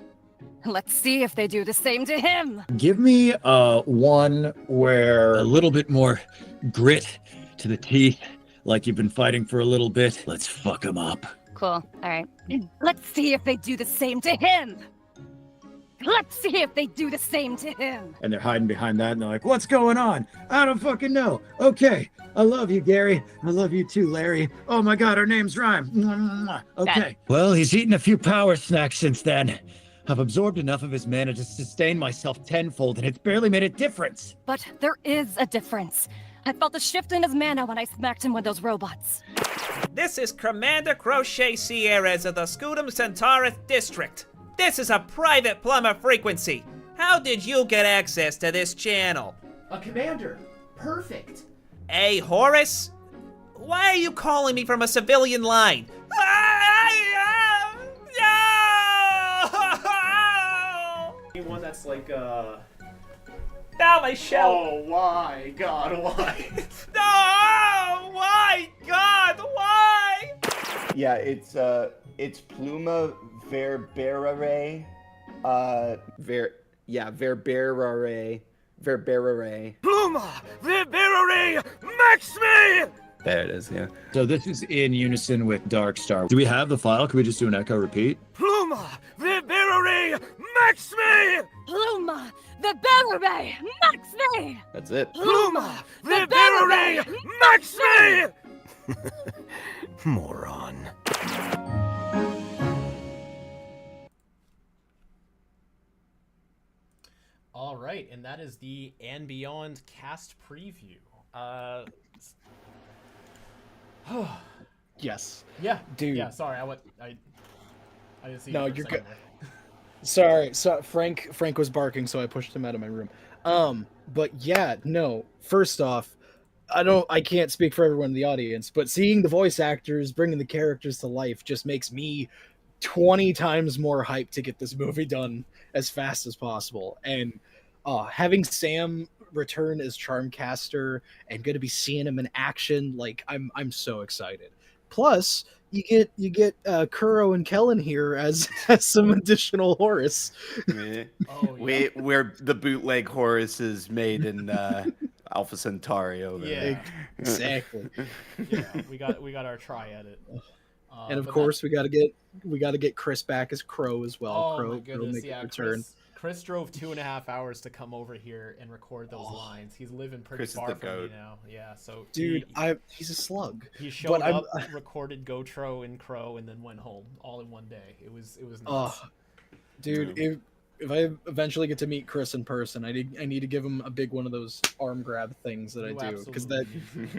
S14: Let's see if they do the same to him.
S7: Give me one where a little bit more grit to the teeth, like you've been fighting for a little bit. Let's fuck him up.
S14: Cool. All right. Let's see if they do the same to him. Let's see if they do the same to him.
S7: And they're hiding behind that, and they're like, what's going on? I don't fucking know. Okay, I love you, Gary. I love you too, Larry. Oh my god, our names rhyme. Okay. Well, he's eaten a few power snacks since then. I've absorbed enough of his mana to sustain myself tenfold, and it's barely made a difference.
S14: But there is a difference. I felt a shift in his mana when I smacked him with those robots.
S11: This is Commander Crochet Sierras of the Scudum Centaurus District. This is a private plumber frequency. How did you get access to this channel?
S1: Commander, perfect.
S11: Hey, Horace? Why are you calling me from a civilian line?
S1: One that's like,
S11: Now my shell.
S1: Oh, why? God, why?
S11: No! Why? God, why?
S4: Yeah, it's Pluma verberare. Verberare.
S9: Pluma, Liberare, Max me!
S7: There it is, yeah. So this is in unison with Darkstar. Do we have the file? Can we just do an echo repeat?
S9: Pluma, Liberare, Max me!
S14: Pluma, the Belleray, Max me!
S7: That's it.
S9: Pluma, Liberare, Max me! Moron.
S1: All right, and that is the And Beyond cast preview.
S3: Yes.
S1: Yeah,
S3: dude.
S1: Yeah, sorry, I didn't see.
S3: No,
S1: you for a
S3: you're
S1: second
S3: good.
S1: there.
S3: Sorry, so Frank was barking, so I pushed him out of my room. But yeah, no. First off, I can't speak for everyone in the audience, but seeing the voice actors bringing the characters to life just makes me 20 times more hyped to get this movie done as fast as possible. And having Sam return as Charmcaster and going to be seeing him in action, like I'm so excited. Plus, you get Kuro and Kellen here as some additional Horus.
S1: Oh, yeah.
S4: Where the bootleg Horus is made in Alpha Centauri over there.
S3: Exactly.
S1: Yeah, we got our try at it.
S3: And of course, we got to get Chris back as Crow as well.
S1: Oh
S3: Crow
S1: my goodness,
S3: make
S1: yeah,
S3: a return.
S1: Chris drove 2.5 hours to come over here and record those lines. He's living pretty
S4: Chris is
S1: far
S4: the
S1: from me
S4: goat.
S1: now. Yeah, so
S3: Dude, he's a slug.
S1: he showed
S3: But
S1: up, recorded Gotro and Crow, and then went home all in one day. It was nuts.
S3: Dude, if I eventually get to meet Chris in person, I need to give him a big one of those arm grab things that I do, because that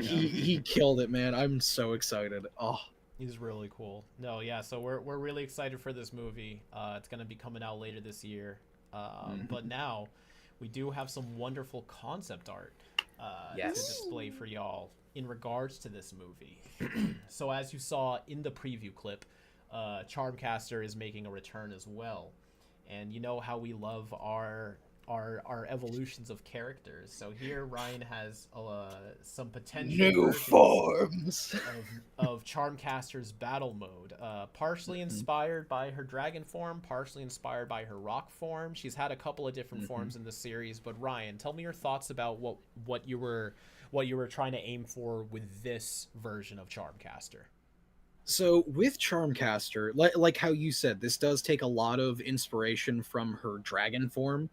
S3: he killed it, man. I'm so excited. Oh.
S1: He's really cool. No, yeah, so we're really excited for this movie. It's gonna be coming out later this year. But now we do have some wonderful concept art to display for y'all in regards to this movie. So as you saw in the preview clip, Charmcaster is making a return as well. And you know how we love our evolutions of characters. So here Ryan has some potential
S3: new forms
S1: of Charmcaster's battle mode, partially inspired by her dragon form, partially inspired by her rock form. She's had a couple of different forms in the series. But Ryan, tell me your thoughts about what you were trying to aim for with this version of Charmcaster.
S3: So with Charmcaster, like how you said, this does take a lot of inspiration from her dragon form.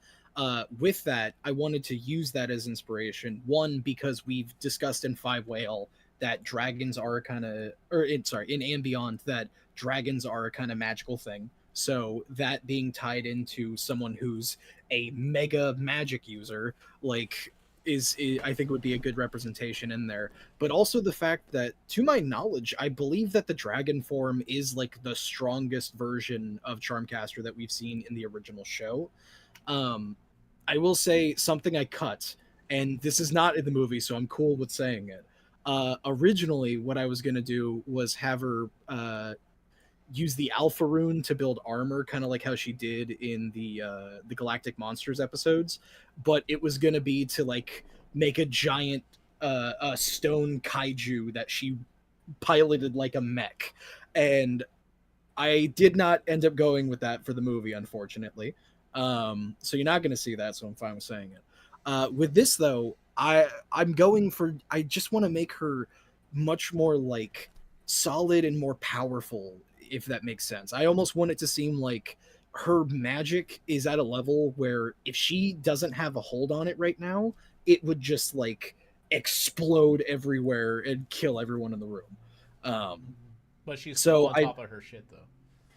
S3: With that, I wanted to use that as inspiration. One, because we've discussed in Fiveway that dragons are a kind of, in And Beyond, that dragons are a kind of magical thing. So that being tied into someone who's a mega magic user, like, is I think would be a good representation in there. But also the fact that, to my knowledge, I believe that the dragon form is like the strongest version of Charmcaster that we've seen in the original show. I will say something I cut, and this is not in the movie, so I'm cool with saying it. Originally, what I was going to do was have her use the Alpha Rune to build armor, kind of like how she did in the Galactic Monsters episodes, but it was going to be to like make a giant a stone kaiju that she piloted like a mech. And I did not end up going with that for the movie, unfortunately. So you're not going to see that, so I'm fine with saying it. With this, though, I'm going for... I just want to make her much more, like, solid and more powerful, if that makes sense. I almost want it to seem like her magic is at a level where if she doesn't have a hold on it right now, it would just like explode everywhere and kill everyone in the room.
S1: But she's
S3: so
S1: on top of her shit though.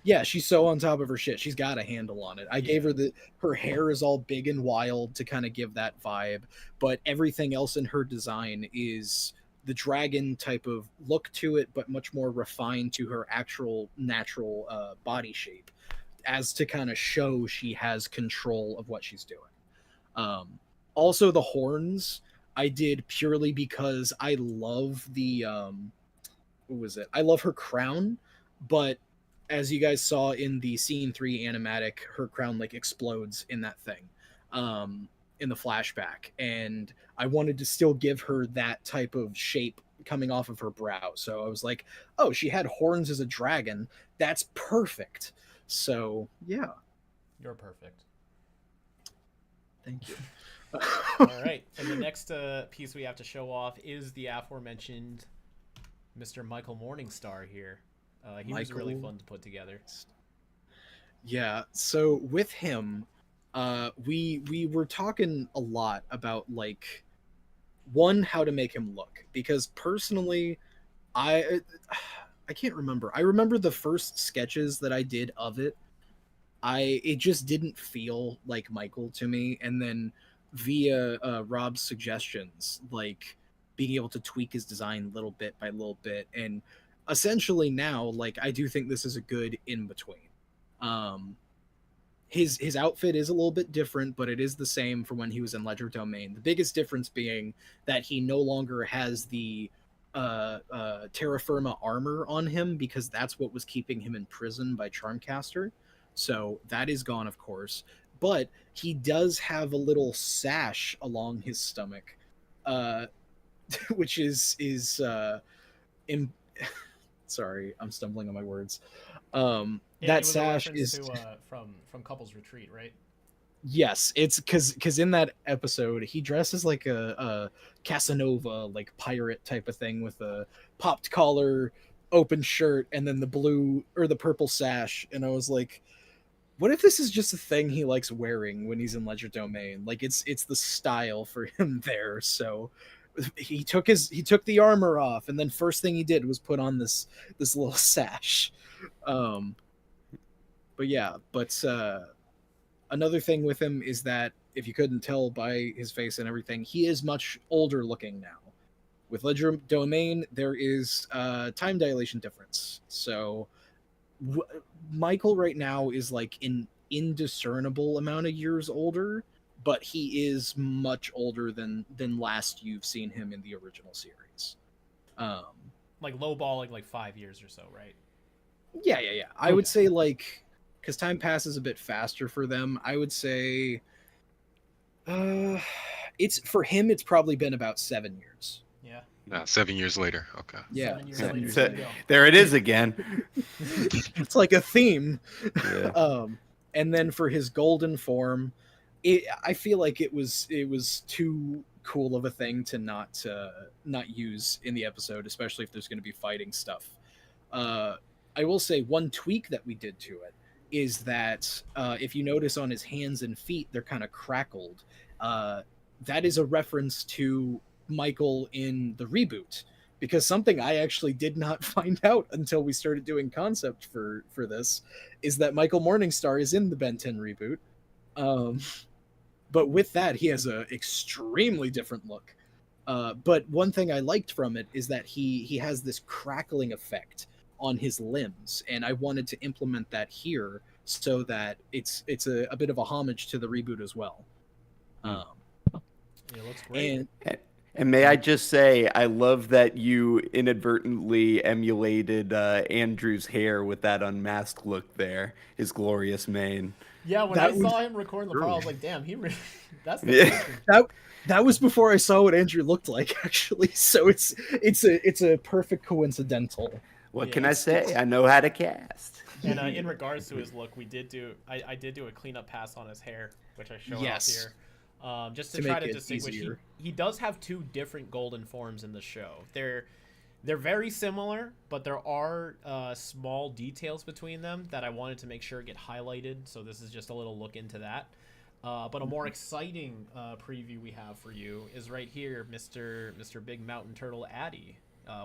S3: Yeah, she's so on top of her shit. She's got a handle on it. I gave her her hair is all big and wild to kind of give that vibe, but everything else in her design is the dragon type of look to it, but much more refined to her actual natural body shape, as to kind of show she has control of what she's doing. Also, the horns I did purely because I love the what was it? I love her crown, but as you guys saw in the scene 3 animatic, her crown like explodes in that thing, in the flashback, and I wanted to still give her that type of shape coming off of her brow. So I was like, oh, she had horns as a dragon. That's perfect. So yeah,
S1: you're perfect.
S3: Thank you.
S1: All right, and the next piece we have to show off is the aforementioned Mr. Michael Morningstar here. He was really fun to put together.
S3: Yeah, so with him, we were talking a lot about like how to make him look, because personally, I can't remember. I remember the first sketches that I did of it. It just didn't feel like Michael to me, and then via Rob's suggestions, like being able to tweak his design little bit by little bit, and essentially now, like, I do think this is a good in between. His outfit is a little bit different, but it is the same from when he was in Ledger Domain. The biggest difference being that he no longer has the terra firma armor on him, because that's what was keeping him in prison by Charmcaster. So that is gone, of course. But he does have a little sash along his stomach, which is sorry, I'm stumbling on my words. That sash is
S1: to, from Couples Retreat, right?
S3: Yes, it's because in that episode he dresses like a Casanova, like pirate type of thing, with a popped collar, open shirt, and then the blue or the purple sash. And I was like, what if this is just a thing he likes wearing when he's in Ledger Domain? Like it's the style for him there. So he took the armor off, and then first thing he did was put on this little sash. But yeah, another thing with him is that, if you couldn't tell by his face and everything, he is much older looking now. With Ledger Domain, there is time dilation difference. So Michael right now is like an indiscernible amount of years older, but he is much older than last you've seen him in the original series.
S1: Like lowballing like 5 years or so, right?
S3: Yeah. I would say, like, because time passes a bit faster for them, I would say it's for him, it's probably been about 7 years.
S1: Yeah.
S2: No, 7 years later. Okay.
S3: Yeah.
S1: 7 years later.
S4: There it is again.
S3: It's like a theme.
S4: Yeah.
S3: And then for his golden form, I feel like it was too cool of a thing to not use in the episode, especially if there's going to be fighting stuff. I will say one tweak that we did to it is that if you notice on his hands and feet, they're kind of crackled. That is a reference to Michael in the reboot, because something I actually did not find out until we started doing concept for this is that Michael Morningstar is in the Ben 10 reboot. But with that, he has a extremely different look. But one thing I liked from it is that he has this crackling effect on his limbs, and I wanted to implement that here so that it's a bit of a homage to the reboot as well.
S1: It looks great.
S4: And may I just say, I love that you inadvertently emulated Andrew's hair with that unmasked look there, his glorious mane.
S1: Yeah, when I saw him recording the part, I was like, damn, that's the
S3: that was before I saw what Andrew looked like, actually. So it's a perfect coincidental.
S4: What can I say? I know how to cast.
S1: And in regards to his look, I did do a cleanup pass on his hair, which I show off here. Just to try to distinguish. He does have two different golden forms in the show. They're They're very similar, but there are small details between them that I wanted to make sure get highlighted. So this is just a little look into that. But a more exciting preview we have for you is right here. Mr. Big Mountain Turtle Addy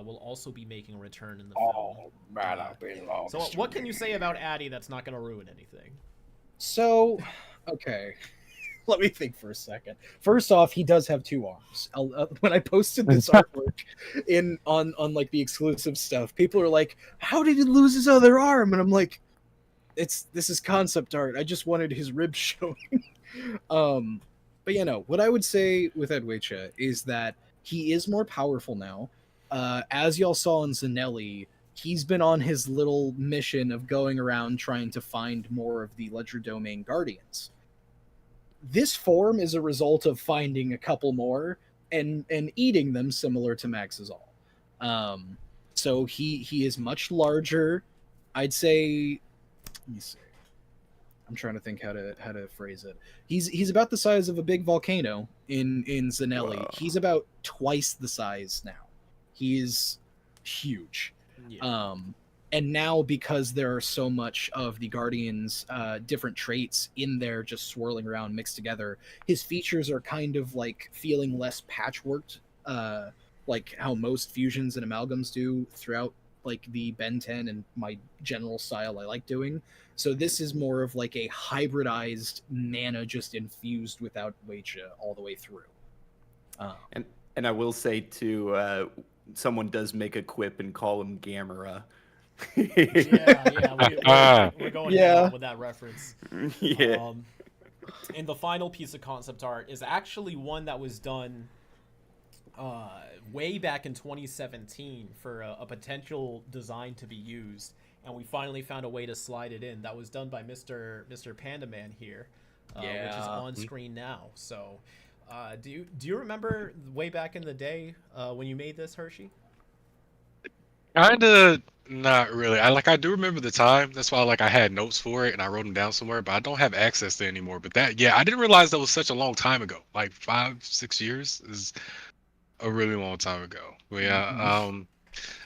S1: will also be making a return in the film.
S15: Oh man, I've been lost.
S1: So what can you say about Addy that's not going to ruin anything?
S3: So, okay. Let me think for a second. First off, he does have 2 arms. When I posted this artwork on like the exclusive stuff, people are like, "How did he lose his other arm?" And I'm like, this is concept art. I just wanted his ribs showing." But what I would say with Edwicha is that he is more powerful now. As y'all saw in Zanelli, he's been on his little mission of going around trying to find more of the Ledger Domain Guardians. This form is a result of finding a couple more and eating them, similar to Max's All. So he is much larger. I'd say, let me see. I'm trying to think how to phrase it. He's about the size of a big volcano in Zanelli. Wow. He's about twice the size now. He's huge. Yeah. And now, because there are so much of the Guardians' different traits in there just swirling around mixed together, his features are kind of like feeling less patchworked, like how most fusions and amalgams do throughout like the Ben 10 and my general style I like doing. So this is more of like a hybridized mana just infused without Weicha all the way through.
S4: And I will say too, someone does make a quip and call him Gamera.
S1: We're going on with that reference.
S4: Yeah.
S1: And the final piece of concept art is actually one that was done way back in 2017 for a potential design to be used, and we finally found a way to slide it in. That was done by Mr. Panda Man here, which is on screen now. So, do you remember way back in the day when you made this, Hershey?
S2: Kinda not really. I do remember the time. That's why I had notes for it and I wrote them down somewhere, but I don't have access to it anymore. But I didn't realize that was such a long time ago. Like 5-6 years is a really long time ago. But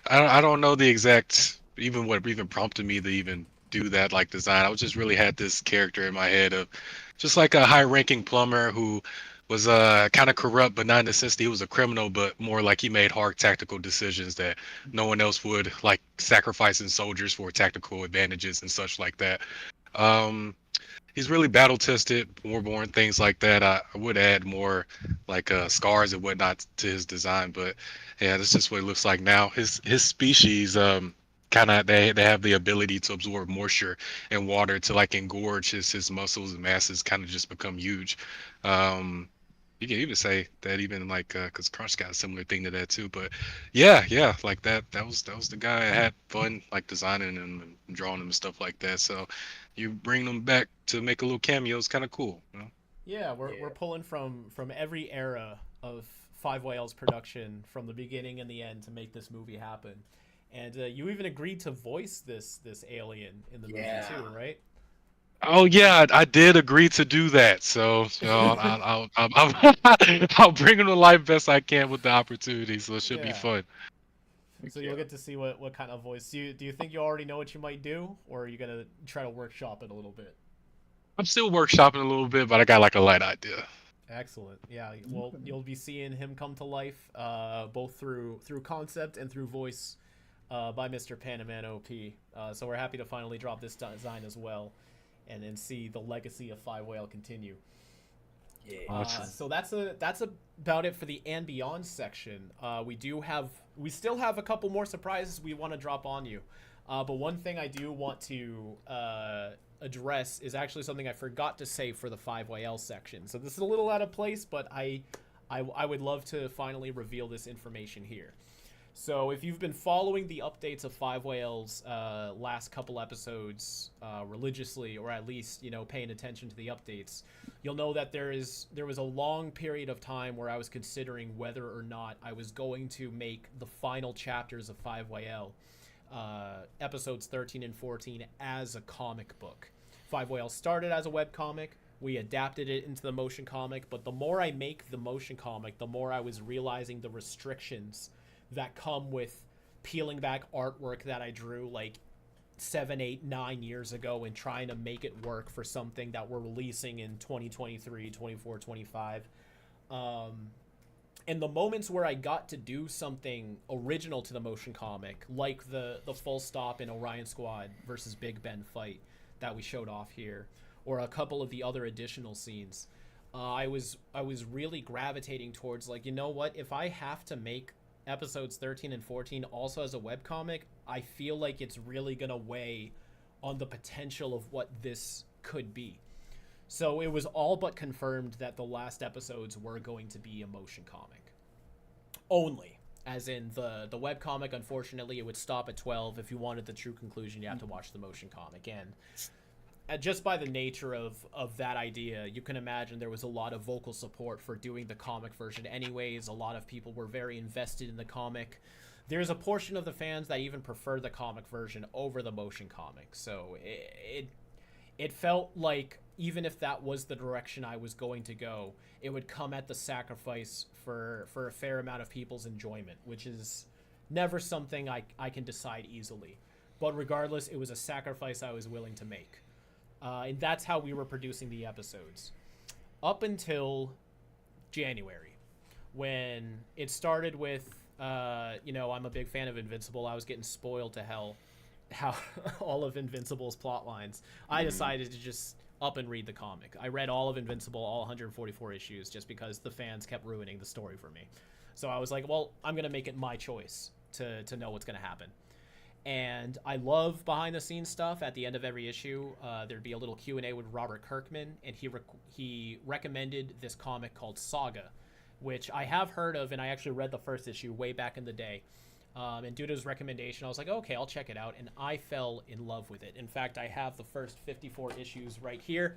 S2: I don't know the exact what even prompted me to even do that design. I was just really had this character in my head of just like a high-ranking plumber who was kind of corrupt, but not in the sense that he was a criminal, but more like he made hard tactical decisions that no one else would, like sacrificing soldiers for tactical advantages and such like that. He's really battle tested, warborn, things like that. I would add more scars and whatnot to his design, but yeah, that's just what it looks like now. His species kind of they have the ability to absorb moisture and water to engorge his muscles and masses kind of just become huge. You can even say that even because Crunch got a similar thing to that too. But yeah, that was the guy I had fun designing him and drawing him and stuff like that. So you bring them back to make a little cameo is kind of cool, you know?
S1: Yeah, we're pulling from every era of Fiveway's production from the beginning and the end to make this movie happen. And you even agreed to voice this alien in the movie too, right?
S2: Oh yeah, I did agree to do that. So I'll bring him to life best I can with the opportunity. So it should be fun.
S1: So you'll get to see what kind of voice. Do you think you already know what you might do, or are you gonna try to workshop it a little bit?
S2: I'm still workshopping a little bit, but I got a light idea.
S1: Excellent. Yeah. Well, you'll be seeing him come to life, both through concept and through voice, by Mr. Panaman OP. So we're happy to finally drop this design as well, and then see the legacy of Fiveway continue. Yeah. So that's about it for the and beyond section. We still have a couple more surprises we want to drop on you. But one thing I do want to address is actually something I forgot to say for the 5YL section. So this is a little out of place, but I would love to finally reveal this information here. So if you've been following the updates of 5YL's last couple episodes religiously, or at least paying attention to the updates, you'll know that there was a long period of time where I was considering whether or not I was going to make the final chapters of 5YL, episodes 13 and 14, as a comic book. 5YL started as a webcomic. We adapted it into the motion comic, but the more I make the motion comic, the more I was realizing the restrictions that come with peeling back artwork that I drew like 7, 8, 9 years ago and trying to make it work for something that we're releasing in 2023, 24, 25. And the moments where I got to do something original to the motion comic, like the full stop in Orion Squad versus Big Ben fight that we showed off here, or a couple of the other additional scenes, I was really gravitating towards, like, you know what, if I have to make episodes 13 and 14 also as a webcomic, I feel like it's really gonna weigh on the potential of what this could be. So it was all but confirmed that the last episodes were going to be a motion comic only, as in the webcomic, unfortunately, it would stop at 12. If you wanted the true conclusion, you have to watch the motion comic. And just by the nature of that idea, you can imagine there was a lot of vocal support for doing the comic version anyways. A lot of people were very invested in the comic. There's a portion of the fans that even prefer the comic version over the motion comic. So it felt like even if that was the direction I was going to go, it would come at the sacrifice for a fair amount of people's enjoyment, which is never something I can decide easily. But regardless, it was a sacrifice I was willing to make. And that's how we were producing the episodes. Up until January, when it started with, I'm a big fan of Invincible. I was getting spoiled to hell how all of Invincible's plot lines. I decided to just up and read the comic. I read all of Invincible, all 144 issues, just because the fans kept ruining the story for me. So I was like, well, I'm going to make it my choice to know what's going to happen. And I love behind the scenes stuff. At the end of every issue, there'd be a little Q&A with Robert Kirkman, and he recommended this comic called Saga, which I have heard of, and I actually read the first issue way back in the day. And due to his recommendation, I was like, okay, I'll check it out. And I fell in love with it. In fact, I have the first 54 issues right here.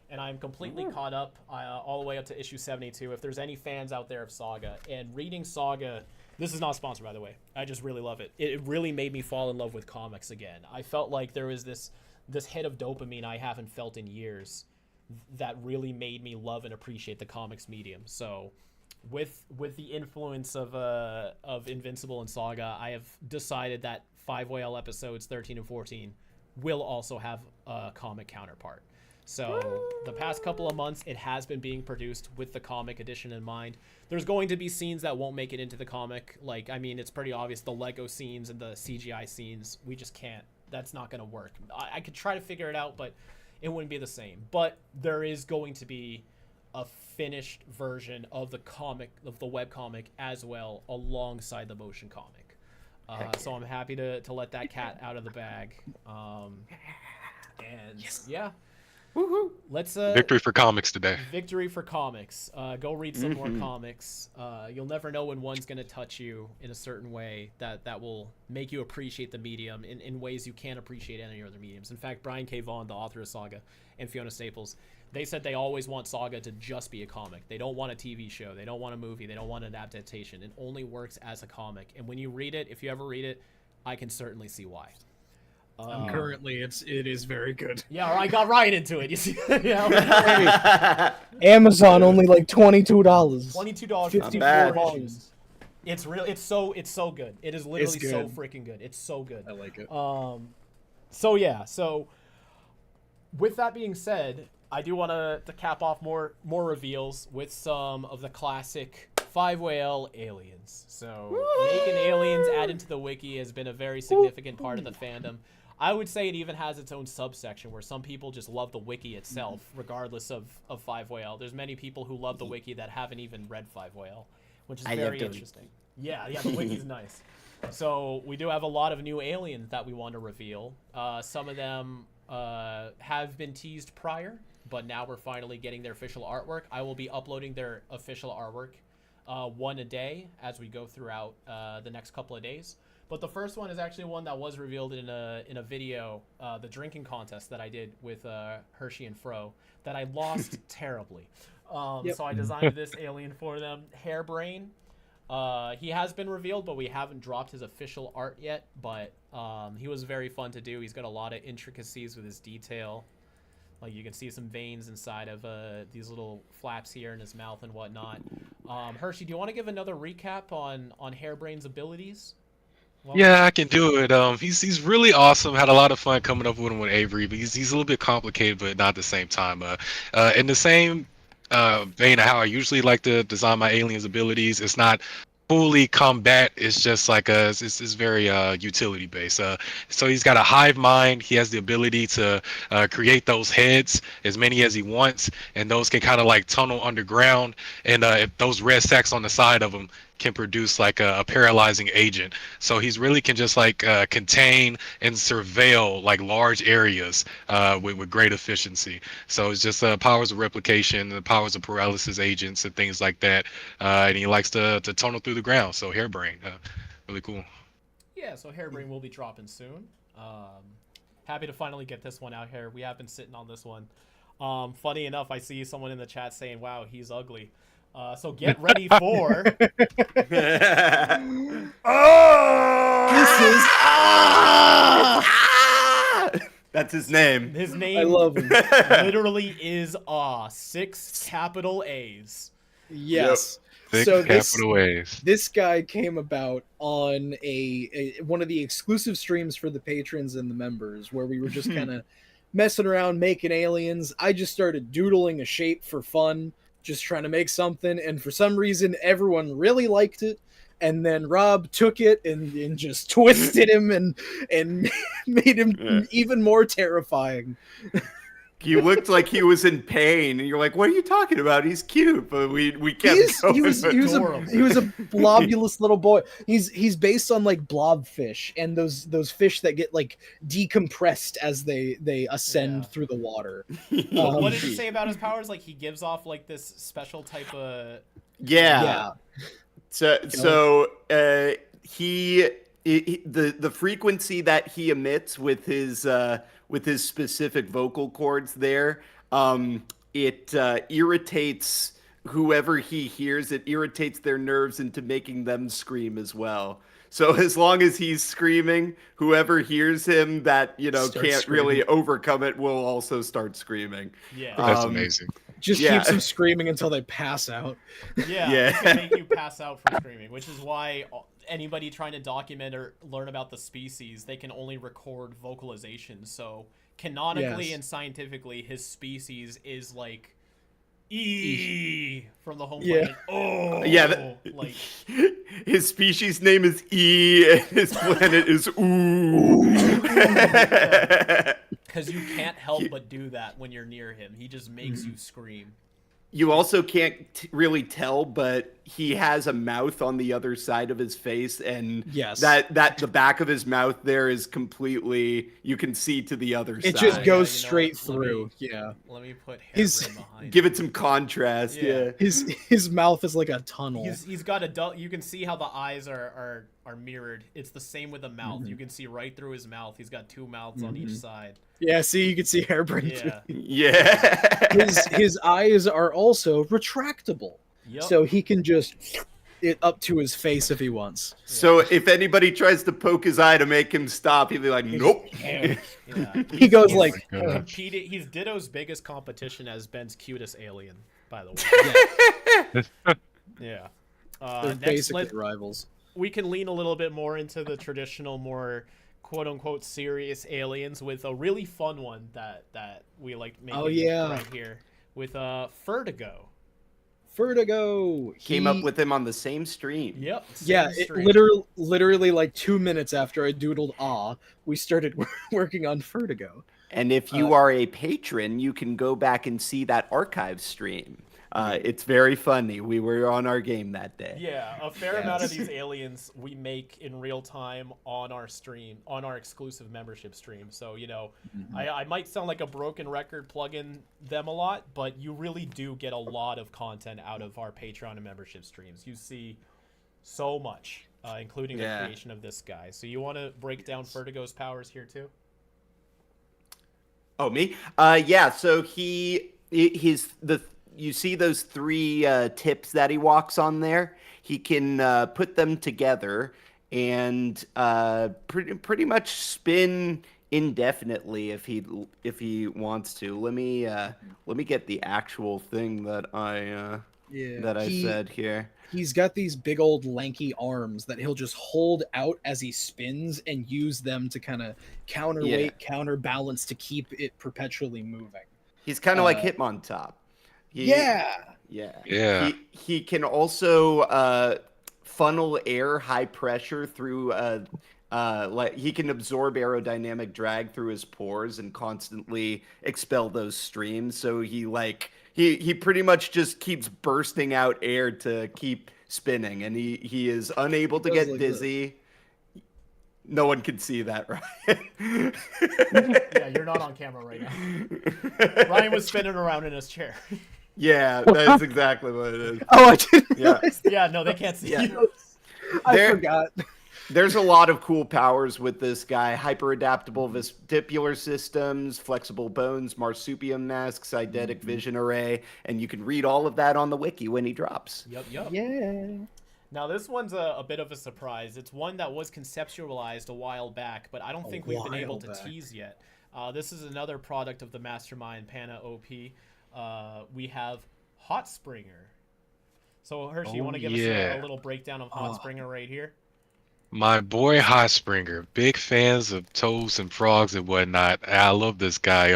S1: And I'm completely caught up all the way up to issue 72. If there's any fans out there of Saga, and reading Saga, this is not sponsored, by the way. I just really love it. It really made me fall in love with comics again. I felt like there was this hit of dopamine I haven't felt in years that really made me love and appreciate the comics medium. So with the influence of Invincible and Saga, I have decided that Fiveway episodes 13 and 14 will also have a comic counterpart. So the past couple of months, it has been being produced with the comic edition in mind. There's going to be scenes that won't make it into the comic. Like, I mean, it's pretty obvious, the Lego scenes and the CGI scenes, we just can't. That's not going to work. I could try to figure it out, but it wouldn't be the same. But there is going to be a finished version of the comic, of the webcomic as well, alongside the motion comic. So I'm happy to let that cat out of the bag. And yes. Yeah. Woohoo! Let's
S2: victory for comics today.
S1: Victory for comics. Go read some more comics. You'll never know when one's gonna touch you in a certain way that will make you appreciate the medium in ways you can't appreciate any other mediums. In fact, Brian K. Vaughan, the author of Saga, and Fiona Staples, they said they always want Saga to just be a comic. They don't want a TV show. They don't want a movie. They don't want an adaptation. It only works as a comic. And when you read it, if you ever read it, I can certainly see why.
S3: Currently, it is very good.
S1: Yeah, I got right into it. You see, yeah.
S16: Amazon only like $22.
S1: $22, 54 volumes. It's real. It's so good. It is literally so freaking good. It's so good.
S3: I like it.
S1: So yeah. So with that being said, I do want to cap off more reveals with some of the classic Fiveway aliens. So making aliens add into the wiki has been a very significant part of the fandom. I would say it even has its own subsection where some people just love the wiki itself, regardless of Fiveway. There's many people who love the wiki that haven't even read Fiveway, which is very interesting. Yeah, the wiki's nice. So we do have a lot of new aliens that we want to reveal. Some of them have been teased prior, but now we're finally getting their official artwork. I will be uploading their official artwork one a day as we go throughout the next couple of days. But the first one is actually one that was revealed in a video, the drinking contest that I did with Hershey and Fro, that I lost terribly. So I designed this alien for them. Hairbrain. He has been revealed, but we haven't dropped his official art yet. But he was very fun to do. He's got a lot of intricacies with his detail. Like you can see some veins inside of these little flaps here in his mouth and whatnot. Hershey, do you want to give another recap on Hairbrain's abilities?
S2: Yeah, I can do it. He's really awesome. Had a lot of fun coming up with him with Avery, but he's a little bit complicated, but not at the same time. In the same vein of how I usually like to design my aliens' abilities, it's not fully combat. It's just like it's very utility based. So he's got a hive mind. He has the ability to create those heads, as many as he wants, and those can kind of like tunnel underground. And if those red sacks on the side of him can produce like a paralyzing agent. So he's really can just like contain and surveil like large areas with great efficiency. So it's just powers of replication, the powers of paralysis agents and things like that. And he likes to tunnel through the ground. So Hairbrain, really cool.
S1: Yeah, so Hairbrain will be dropping soon. Happy to finally get this one out here. We have been sitting on this one. Funny enough, I see someone in the chat saying, "Wow, he's ugly." So get ready for.
S4: That's his name.
S1: His name
S16: I love him.
S1: literally is 6 capital A's.
S16: Yes.
S2: Yep.
S16: So
S2: Capital A's.
S16: this guy came about on one of the exclusive streams for the patrons and the members, where we were just kind of messing around making aliens. I just started doodling a shape for fun, just trying to make something, and for some reason everyone really liked it. And then Rob took it and just twisted him and made him even more terrifying.
S4: He looked like he was in pain, and you're like, "What are you talking about? He's cute." But we kept going.
S16: He was a blobulous little boy. He's based on like blobfish and those fish that get like decompressed as they ascend through the water.
S1: What did he say about his powers? Like he gives off like this special type of
S4: Yeah. So the frequency that he emits with his specific vocal cords there, it irritates whoever he hears. It irritates their nerves into making them scream as well. So as long as he's screaming, whoever hears him that can't really overcome it will also start screaming.
S1: Yeah,
S2: that's amazing.
S16: Just keeps them screaming until they pass out.
S1: Yeah, it can make you pass out from screaming, which is why anybody trying to document or learn about the species, they can only record vocalization. So canonically and scientifically, his species is like E from the home planet. Oh,
S4: yeah.
S1: Like
S4: his species name is E, and his planet is Ooh.
S1: Because you can't help but do that when you're near him. He just makes you scream.
S4: You also can't really tell, but he has a mouth on the other side of his face, and that the back of his mouth there is completely, you can see to the other side.
S16: It just goes straight through.
S1: Let me put Hairbrain behind.
S4: Give it some contrast. Yeah.
S16: His mouth is like a tunnel.
S1: He's got you can see how the eyes are mirrored. It's the same with the mouth. You can see right through his mouth. He's got 2 mouths on each side.
S16: Yeah, see, you can see Hairbrain.
S4: Yeah.
S16: His eyes are also retractable.
S1: Yep.
S16: So he can just it up to his face if he wants.
S4: So if anybody tries to poke his eye to make him stop, he'll be like, "Nope."
S16: He goes like,
S1: he's Ditto's biggest competition as Ben's cutest alien, by the way. Yeah.
S16: They're basically rivals.
S1: We can lean a little bit more into the traditional, more quote-unquote serious aliens with a really fun one that we like making right here with Vertigo.
S4: Came up with him on the same stream.
S1: Yep.
S16: Literally like 2 minutes after I doodled we started working on Vertigo.
S4: And if you are a patron, you can go back and see that archive stream. It's very funny. We were on our game that day.
S1: Yeah, a fair amount of these aliens we make in real time on our stream, on our exclusive membership stream. So, I might sound like a broken record plugging them a lot, but you really do get a lot of content out of our Patreon and membership streams. You see so much, including the creation of this guy. So you want to break down Vertigo's powers here too?
S4: Oh, me? Yeah, so you see those 3 tips that he walks on there? He can put them together and pretty much spin indefinitely if he wants to. Let me get the actual thing that I
S16: Yeah,
S4: that I said here.
S16: He's got these big old lanky arms that he'll just hold out as he spins and use them to kind of counterweight, counterbalance to keep it perpetually moving.
S4: He's kind of like Hitmontop.
S16: Yeah.
S4: He can also funnel air high pressure through like he can absorb aerodynamic drag through his pores and constantly expel those streams. So he pretty much just keeps bursting out air to keep spinning, and he is unable to get dizzy. No one can see that, right?
S1: Yeah, you're not on camera right now. Ryan was spinning around in his chair.
S4: Yeah, that's exactly what it is.
S16: Oh, I didn't.
S4: Yeah.
S1: Yeah, no, they can't see you.
S16: I forgot.
S4: There's a lot of cool powers with this guy. Hyper-adaptable vestibular systems, flexible bones, marsupium masks, eidetic vision array, and you can read all of that on the wiki when he drops.
S1: Yep.
S16: Yeah.
S1: Now, this one's a bit of a surprise. It's one that was conceptualized a while back, but I don't think we've been able to tease yet. This is another product of the Mastermind Pana OP. We have Hot Springer. So, Hershey, you want to give us a little breakdown of Hot Springer right here?
S2: My boy Hot Springer, big fans of toads and frogs and whatnot. I love this guy.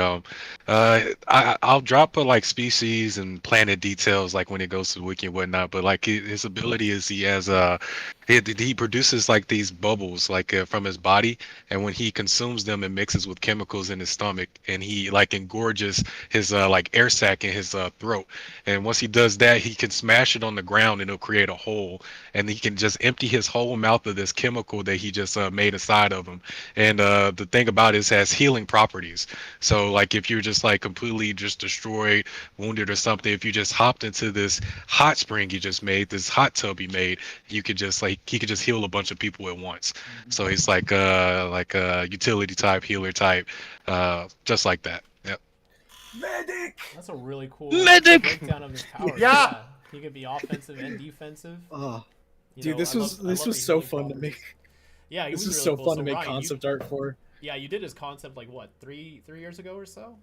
S2: I'll drop like species and planet details like when it goes to the wiki and whatnot. But like his ability is he produces like these bubbles like from his body, and when he consumes them, it mixes with chemicals in his stomach, and he like engorges his like air sac in his throat. And once he does that, he can smash it on the ground and it'll create a hole, and he can just empty his whole mouth of this chemical that he just made inside of him. And the thing about it is it has healing properties. So like if you're just like completely just destroyed, wounded or something, if you just hopped into this hot spring he just made, this hot tub he made, you could just like he could just heal a bunch of people at once. So he's like a utility type, healer type, just like that. Yep.
S16: Medic.
S1: That's a really cool
S2: breakdown
S1: of his powers.
S4: Yeah.
S1: He could be offensive and defensive.
S16: Dude, this was so fun to make.
S1: Yeah,
S16: this
S1: was
S16: is
S1: really
S16: so
S1: cool.
S16: fun
S1: So
S16: to make
S1: Ryan,
S16: concept art for.
S1: Yeah, you did his concept like what, three years ago or so?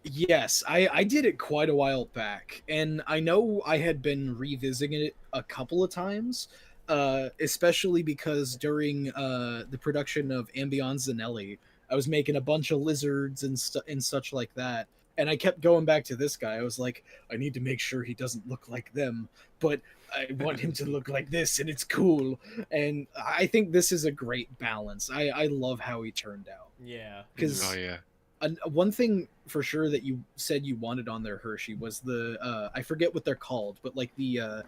S16: Yes, I did it quite a while back, and I know I had been revisiting it a couple of times, especially because during the production of Ambion Zanelli, I was making a bunch of lizards and such like that, and I kept going back to this guy. I was like, I need to make sure he doesn't look like them, but I want him to look like this, and it's cool. And I think this is a great balance. I love how he turned out.
S1: Yeah.
S16: Because one thing for sure that you said you wanted on there, Hershey, was the I forget what they're called, but like the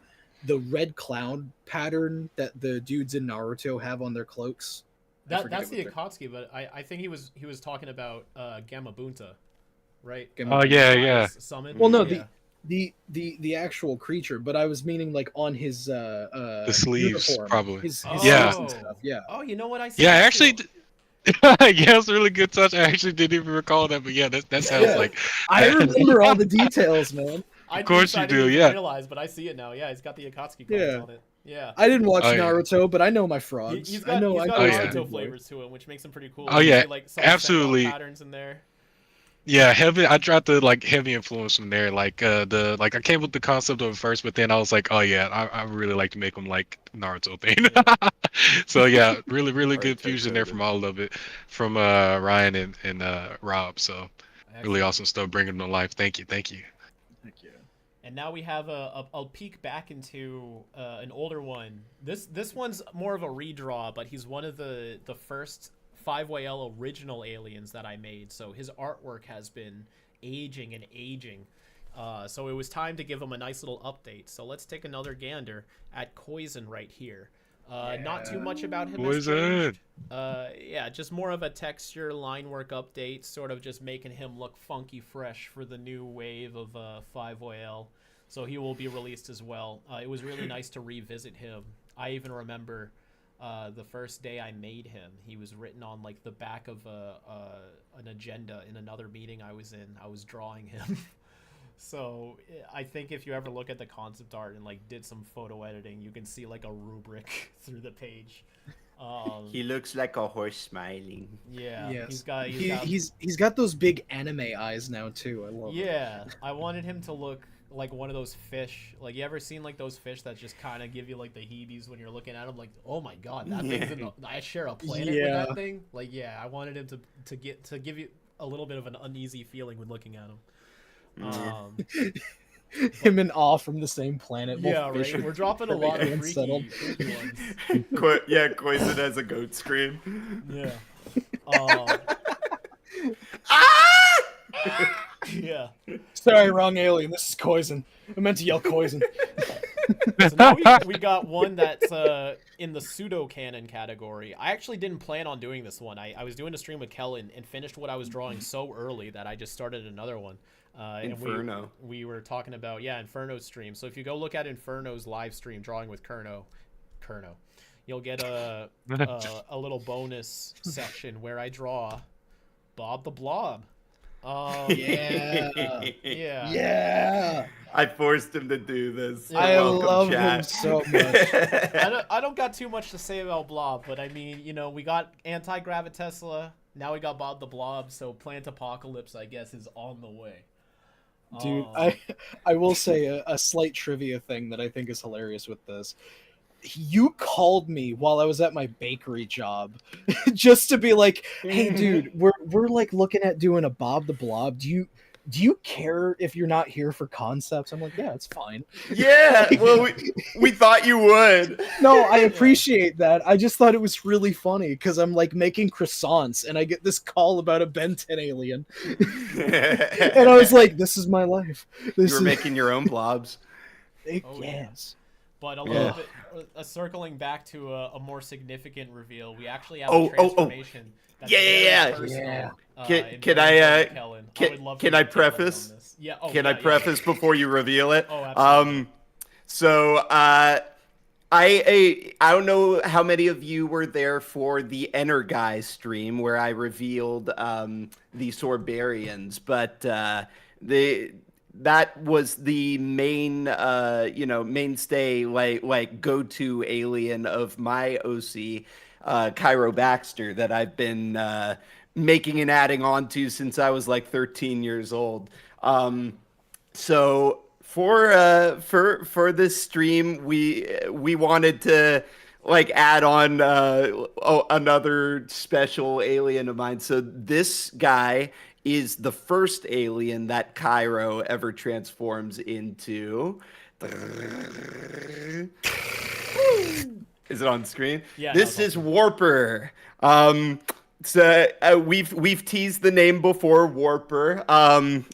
S16: red cloud pattern that the dudes in Naruto have on their cloaks.
S1: That's the Akatsuki, but I think he was talking about Gamabunta, right?
S2: Yeah.
S16: Summon. Well, no, the actual creature, but I was meaning like on his
S2: the sleeves
S16: uniform,
S2: probably.
S16: his
S2: yeah.
S16: sleeves and stuff. Yeah.
S1: Oh, you know what I see?
S2: Yeah, actually. Yeah, it's a really good touch. I actually didn't even recall that, but yeah, that sounds like.
S16: I remember all the details, man.
S2: Of course you do,
S1: yeah. Realize, but I see it now. Yeah, he's got the Akatsuki cards on it. Yeah.
S16: I didn't watch Naruto, but I know my frogs.
S1: He's got Naruto flavors to it, which makes him pretty cool.
S2: Oh yeah,
S1: like
S2: absolutely.
S1: Patterns in there.
S2: Yeah, heavy. I tried to like heavy influence from there. Like I came with the concept of it first, but then I was like, oh yeah, I really like to make them like Naruto thing. So yeah, really good fusion there from all of it, from Ryan and Rob. So really awesome stuff, bringing them to life. Thank you.
S16: Thank you.
S1: And now we have a peek back into an older one. This one's more of a redraw, but he's one of the first Fiveway original aliens that I made, so his artwork has been aging and aging. So it was time to give him a nice little update. So let's take another gander at Koizen right here. Not too much about him. Yeah, just more of a texture line work update, sort of just making him look funky fresh for the new wave of Fiveway. So he will be released as well. It was really nice to revisit him. I even remember the first day I made him, he was written on like the back of an agenda in another meeting I was in. I was drawing him. So I think if you ever look at the concept art and like did some photo editing, you can see like a rubric through the page.
S4: He looks like a horse smiling.
S1: Yeah,
S16: yes.
S1: he's
S16: he's got those big anime eyes now too. I love it.
S1: Yeah, I wanted him to look like one of those fish. Like, you ever seen like those fish that just kind of give you like the heebies when you're looking at them? Like, oh my god, that thing's in the, I share a planet with that thing. Like, yeah, I wanted him to give you a little bit of an uneasy feeling when looking at him.
S16: Him and awe from the same planet.
S1: Yeah, right. We're dropping a lot of freaky ones.
S4: Yeah, Poison has a goat scream.
S1: Yeah. Yeah.
S16: Sorry, wrong alien. This is Poison. I meant to yell Poison.
S1: So now we got one that's in the pseudo canon category. I actually didn't plan on doing this one. I was doing a stream with Kellen and finished what I was drawing so early that I just started another one.
S4: Inferno.
S1: And we were talking about Inferno's stream. So if you go look at Inferno's live stream drawing with Kerno, you'll get a little bonus section where I draw Bob the Blob.
S16: Yeah.
S4: I forced him to do this.
S16: I love him so much.
S1: I don't got too much to say about Blob, but I mean, we got Anti-Gravitesla. Now we got Bob the Blob, so Plant Apocalypse, I guess, is on the way.
S16: Dude, I will say a slight trivia thing that I think is hilarious with this. You called me while I was at my bakery job just to be like, hey dude, we're like looking at doing a Bob the Blob. Do you care if you're not here for concepts? I'm like, yeah, it's fine.
S4: Yeah, well, we thought you would.
S16: No, I appreciate that. I just thought it was really funny because I'm like making croissants and I get this call about a Ben 10 alien. And I was like, this is my life.
S4: You're making your own blobs.
S16: Yes.
S1: But a little bit, circling back to a more significant reveal, we actually have a transformation. That's personal,
S4: Can I preface? Can I preface before you reveal it?
S1: Oh, absolutely.
S4: So I don't know how many of you were there for the Enter Guy stream where I revealed the Sorbarians, but that was the main mainstay like go-to alien of my OC, Cairo Baxter, that I've been making and adding on to since I was like 13 years old. So for this stream, we wanted to like add on another special alien of mine. So this guy is the first alien that Cairo ever transforms into. Is it on screen?
S1: Yeah.
S4: This is Warper. So we've teased the name before, Warper.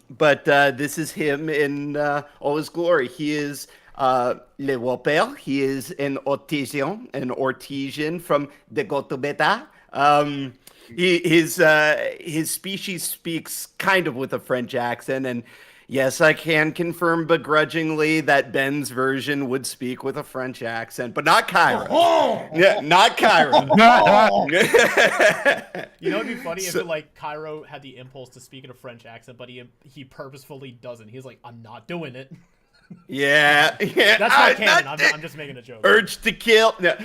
S4: But this is him in all his glory. He is Le Warper. He is an Ortesian from the Gotobeta. His species speaks kind of with a French accent, and yes, I can confirm begrudgingly that Ben's version would speak with a French accent, but not Cairo. Yeah, not Cairo.
S1: It'd be funny if like Cairo had the impulse to speak in a French accent, but he purposefully doesn't. He's like, I'm not doing it.
S4: Yeah.
S1: That's not canon. I'm just making a joke.
S4: Urge to kill. No,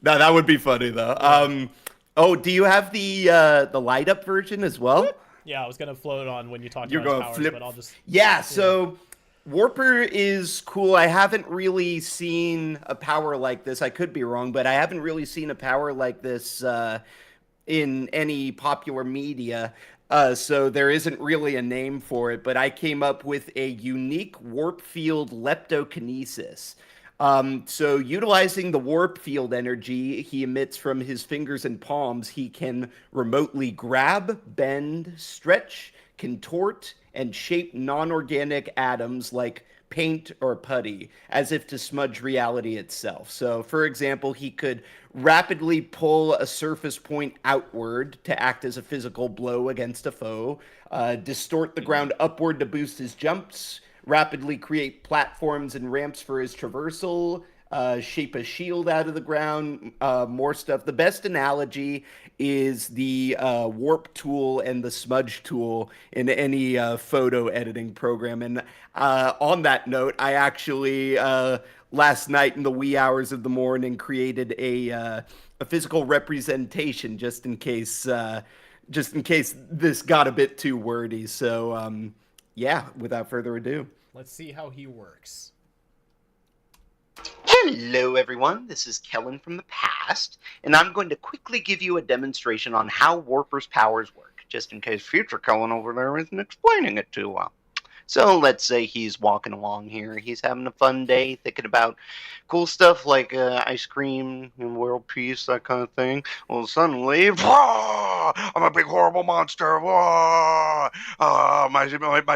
S4: that would be funny though. Oh, do you have the light up version as well?
S1: Yeah, I was gonna float on when you talked
S4: You're
S1: about
S4: going
S1: his powers,
S4: flip.
S1: but I'll just.
S4: Yeah, so Warper is cool. I haven't really seen a power like this. I could be wrong, but I haven't really seen a power like this in any popular media. So there isn't really a name for it, but I came up with a unique warp field leptokinesis. So utilizing the warp field energy he emits from his fingers and palms, he can remotely grab, bend, stretch, contort, and shape non-organic atoms like paint or putty, as if to smudge reality itself. So, for example, he could rapidly pull a surface point outward to act as a physical blow against a foe, distort the ground upward to boost his jumps, rapidly create platforms and ramps for his traversal, shape a shield out of the ground, more stuff. The best analogy is the warp tool and the smudge tool in any photo editing program. And on that note, I actually last night in the wee hours of the morning created a physical representation just in case this got a bit too wordy. So yeah, without further ado.
S1: Let's see how he works.
S17: Hello everyone, this is Kellen from the past, and I'm going to quickly give you a demonstration on how Warper's powers work, just in case future Kellen over there isn't explaining it too well. So let's say he's walking along here, he's having a fun day, thinking about cool stuff like ice cream and world peace, that kind of thing. Well, suddenly, I'm a big horrible monster. My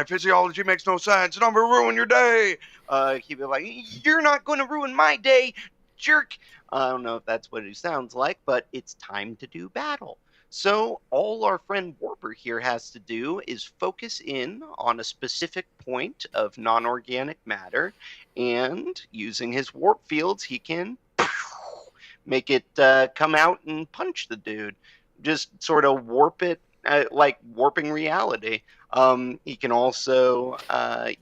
S17: physiology makes no sense, and I'm gonna ruin your day. He'd be like, "You're not going to ruin my day, jerk." I don't know if that's what he sounds like, but it's time to do battle. So all our friend Warper here has to do is focus in on a specific point of non-organic matter, and using his warp fields, he can make it come out and punch the dude. Just sort of warp it, like warping reality. He can also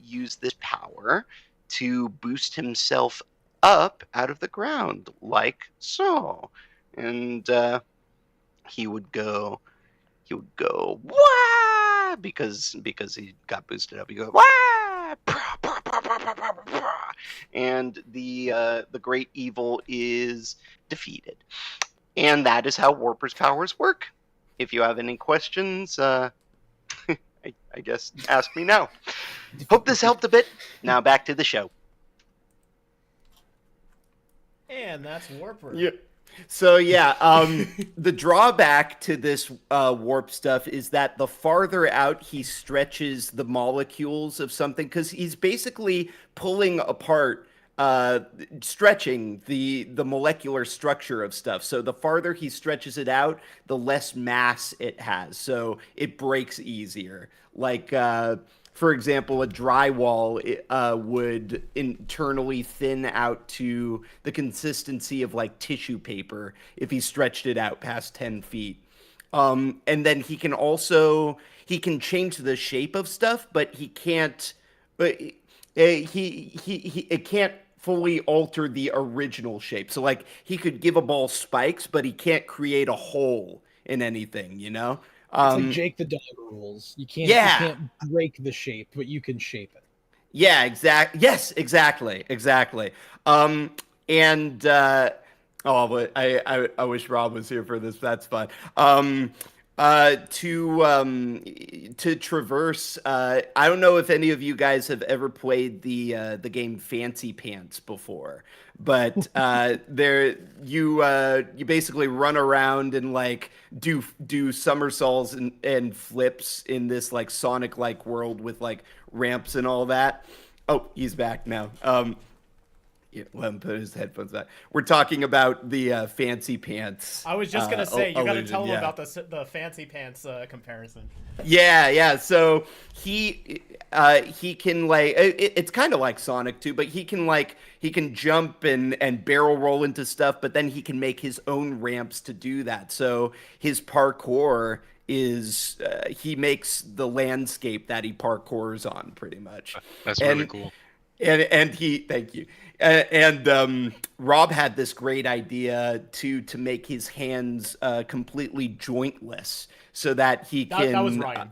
S17: use this power to boost himself up out of the ground, like so. And he would go wah, because he got boosted up. He goes wah, and the great evil is defeated. And that is how Warper's powers work. If you have any questions, I guess ask me now. Hope this helped a bit. Now back to the show.
S1: And that's Warper.
S4: Yeah. So yeah, the drawback to this warp stuff is that the farther out he stretches the molecules of something, because he's basically pulling apart, stretching the molecular structure of stuff. So the farther he stretches it out, the less mass it has. So it breaks easier. Like, for example, a drywall would internally thin out to the consistency of like tissue paper if he stretched it out past 10 feet. And then he can change the shape of stuff, but he can't. It can't fully alter the original shape. So like he could give a ball spikes, but he can't create a hole in anything. You know.
S16: It's like Jake the Dog rules. You can't break the shape, but you can shape it.
S4: Yeah, Yes, exactly. But I wish Rob was here for this. That's fun. To traverse. I don't know if any of you guys have ever played the game Fancy Pants before, but you basically run around and like do somersaults and flips in this like Sonic like world with like ramps and all that. Oh, he's back now. Yeah, let him put his headphones on. We're talking about the Fancy Pants.
S1: I was just gonna say, you gotta tell him
S4: yeah.
S1: about the Fancy Pants comparison.
S4: Yeah. So he can like it's kind of like Sonic too, but he can jump and barrel roll into stuff, but then he can make his own ramps to do that. So his parkour is he makes the landscape that he parkours on pretty much.
S2: That's really cool.
S4: And thank you. Rob had this great idea to make his hands completely jointless so that he can.
S1: That was Ryan.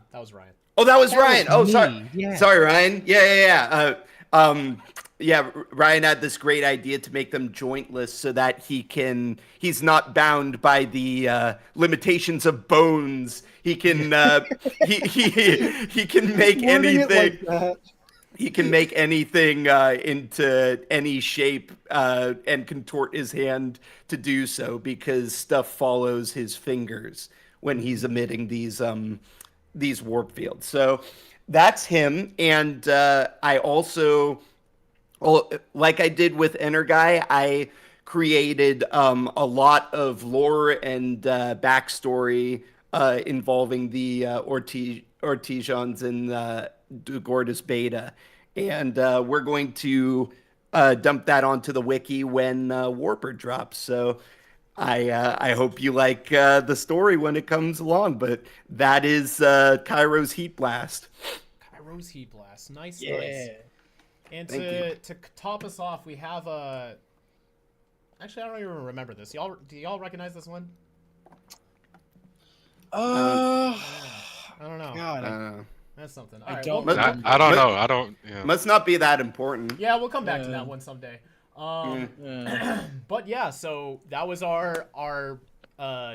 S4: Oh, that was Ryan.
S12: Was
S4: sorry.
S12: Yeah.
S4: Sorry, Ryan. Yeah. Ryan had this great idea to make them jointless so that he's not bound by the limitations of bones. He can he can make anything. He can make anything into any shape and contort his hand to do so, because stuff follows his fingers when he's emitting these warp fields. So that's him. And I also, like I did with Energuy, I created a lot of lore and backstory involving the Ortesians and Gordas Beta, and we're going to dump that onto the wiki when Warper drops. So I hope you like the story when it comes along. But that is Cairo's Heat Blast.
S1: Cairo's Heat Blast, nice. And
S4: Thank
S1: to top us off, we have Actually, I don't even remember this. Do y'all recognize this one?
S16: I
S1: don't know.
S16: God,
S1: That's something.
S3: I
S1: All right,
S3: don't
S1: well,
S3: remember.
S2: I don't know. I don't. Yeah.
S4: Must not be that important.
S1: yeah, we'll come back to that one someday. But yeah, so that was our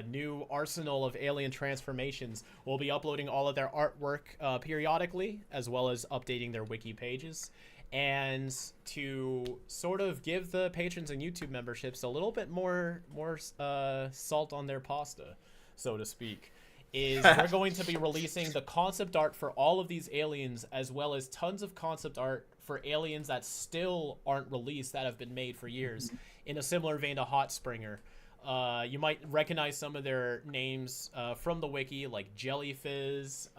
S1: new arsenal of alien transformations. We'll be uploading all of their artwork periodically, as well as updating their wiki pages. And to sort of give the patrons and YouTube memberships a little bit more salt on their pasta, so to speak, is we're going to be releasing the concept art for all of these aliens, as well as tons of concept art for aliens that still aren't released, that have been made for years, in a similar vein to Hot Springer. You might recognize some of their names from the wiki, like Jellyfizz.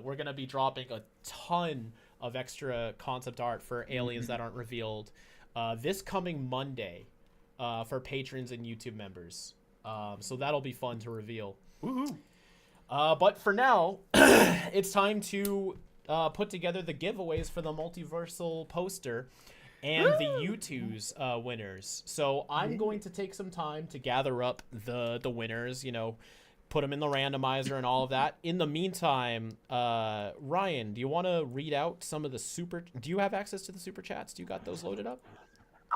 S1: We're going to be dropping a ton of extra concept art for aliens that aren't revealed this coming Monday for patrons and YouTube members. So that'll be fun to reveal.
S4: Woohoo!
S1: But for now, it's time to put together the giveaways for the multiversal poster and the U2's winners. So I'm going to take some time to gather up the winners, you know, put them in the randomizer and all of that. In the meantime, Ryan, do you want to read out some of the do you have access to the super chats? Do you got those loaded up?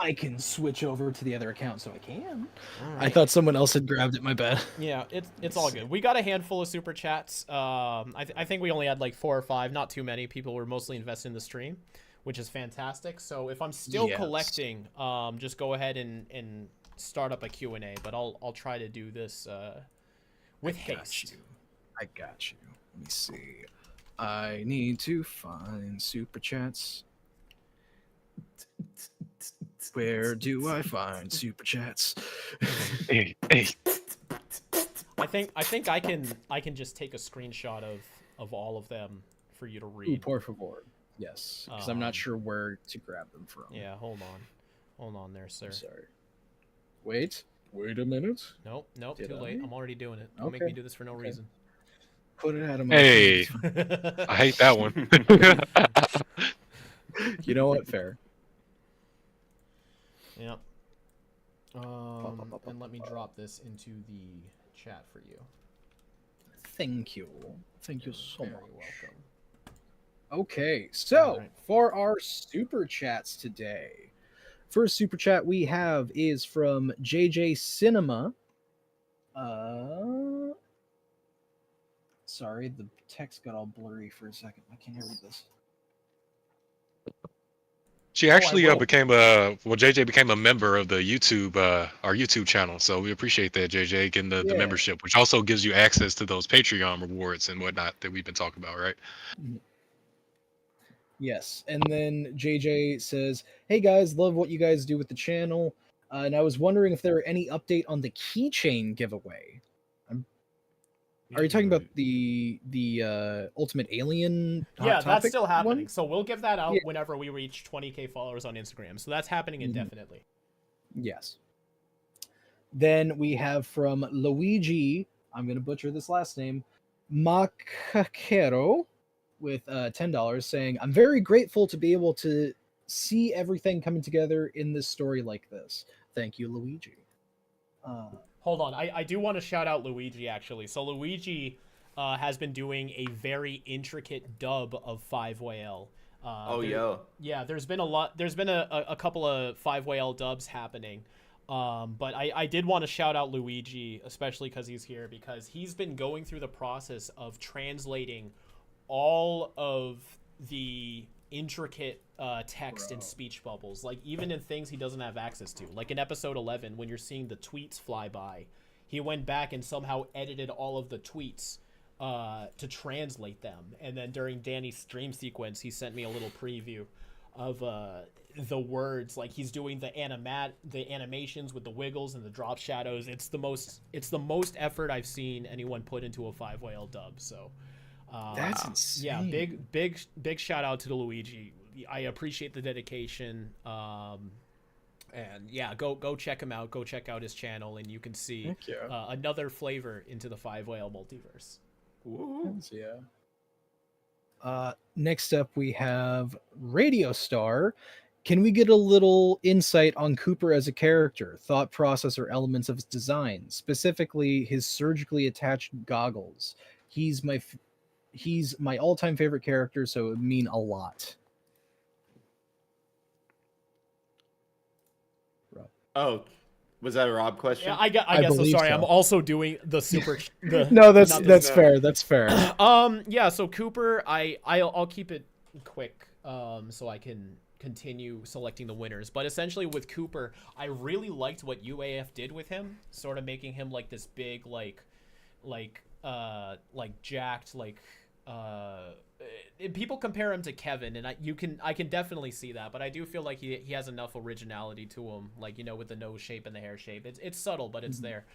S3: I can switch over to the other account, so I can.
S1: All
S3: I
S1: right.
S3: thought someone else had grabbed it. My bad.
S1: Yeah, it's all good. We got a handful of super chats. I think we only had like 4 or 5, not too many. People were mostly invested in the stream, which is fantastic. So if I'm still collecting, just go ahead and start up a Q&A, but I'll try to do this with haste.
S3: I got you. Let me see. I need to find super chats. Where do I find super chats?
S2: Hey.
S1: I think I can just take a screenshot of all of them for you to read.
S3: Ooh, por favor. Yes, because I'm not sure where to grab them from.
S1: Yeah, hold on there, sir.
S3: Sorry. Wait a minute.
S1: Nope,
S3: Did
S1: too late.
S3: I?
S1: I'm already doing it. Don't make me do this for no reason.
S3: Put it out of my
S2: Hey, I hate that one.
S3: You know what? Fair.
S1: Yeah. And let me drop this into the chat for you.
S3: Thank you. Thank you so much.
S1: Very welcome.
S3: Okay, so
S1: Alright.
S3: for our super chats today, first super chat we have is from JJ Cinema. Sorry, the text got all blurry for a second. I can't read this.
S2: She actually JJ became a member of the YouTube, our YouTube channel. So we appreciate that, JJ, getting the membership, which also gives you access to those Patreon rewards and whatnot that we've been talking about, right?
S3: Yes, and then JJ says, "Hey guys, love what you guys do with the channel, and I was wondering if there are any update on the keychain giveaway." Are you talking about the Ultimate Alien? Hot
S1: Yeah, that's
S3: Topic
S1: still happening.
S3: one?
S1: So we'll give that out whenever we reach 20K followers on Instagram. So that's happening indefinitely.
S3: Yes. Then we have from Luigi, I'm going to butcher this last name, Macacero, with $10, saying, "I'm very grateful to be able to see everything coming together in this story like this. Thank you, Luigi."
S1: Hold on. I do want to shout out Luigi, actually. So Luigi has been doing a very intricate dub of Fiveway L. Yeah, there's been a lot. There's been a couple of Fiveway L dubs happening. But I did want to shout out Luigi, especially because he's here, because he's been going through the process of translating all of the intricate text and speech bubbles, like even in things he doesn't have access to. Like in episode 11, when you're seeing the tweets fly by, he went back and somehow edited all of the tweets to translate them. And then during Danny's stream sequence, he sent me a little preview of the words. Like he's doing the animations with the wiggles and the drop shadows. It's the most effort I've seen anyone put into a Fiveway L dub. So
S3: that's insane.
S1: Yeah, big shout out to Luigi. I appreciate the dedication. And yeah, go check him out. Go check out his channel, and you can see another flavor into the Fiveway L multiverse.
S3: Ooh. Yeah. Next up, we have Radio Star. Can we get a little insight on Cooper as a character, thought process, or elements of his design, specifically his surgically attached goggles? He's my he's my all-time favorite character, so it would mean a lot.
S4: Oh, was that a Rob question?
S1: Yeah, I guess so. Sorry, I'm also doing the super.
S3: No, that's fair. That's fair.
S1: Yeah. So Cooper, I'll keep it quick, so I can continue selecting the winners. But essentially, with Cooper, I really liked what UAF did with him, sort of making him like this big, like jacked, people compare him to Kevin, and I can definitely see that, but I do feel like he has enough originality to him, like, you know, with the nose shape and the hair shape. It's subtle, but it's there.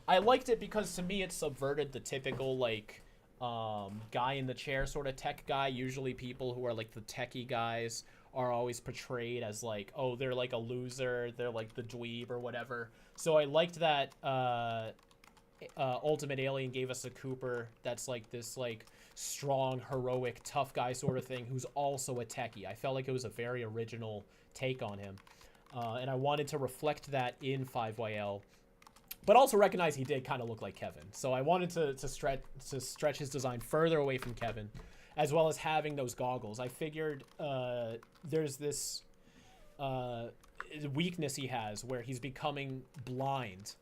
S1: I liked it because to me it subverted the typical like guy in the chair sort of tech guy. Usually people who are like the techie guys are always portrayed as like, oh, they're like a loser, they're like the dweeb or whatever. So I liked that Ultimate Alien gave us a Cooper that's like this like strong, heroic, tough guy sort of thing who's also a techie. I felt like it was a very original take on him, and I wanted to reflect that in 5YL, but also recognize he did kind of look like Kevin. So I wanted to stretch his design further away from Kevin, as well as having those goggles. I figured there's this weakness he has where he's becoming blind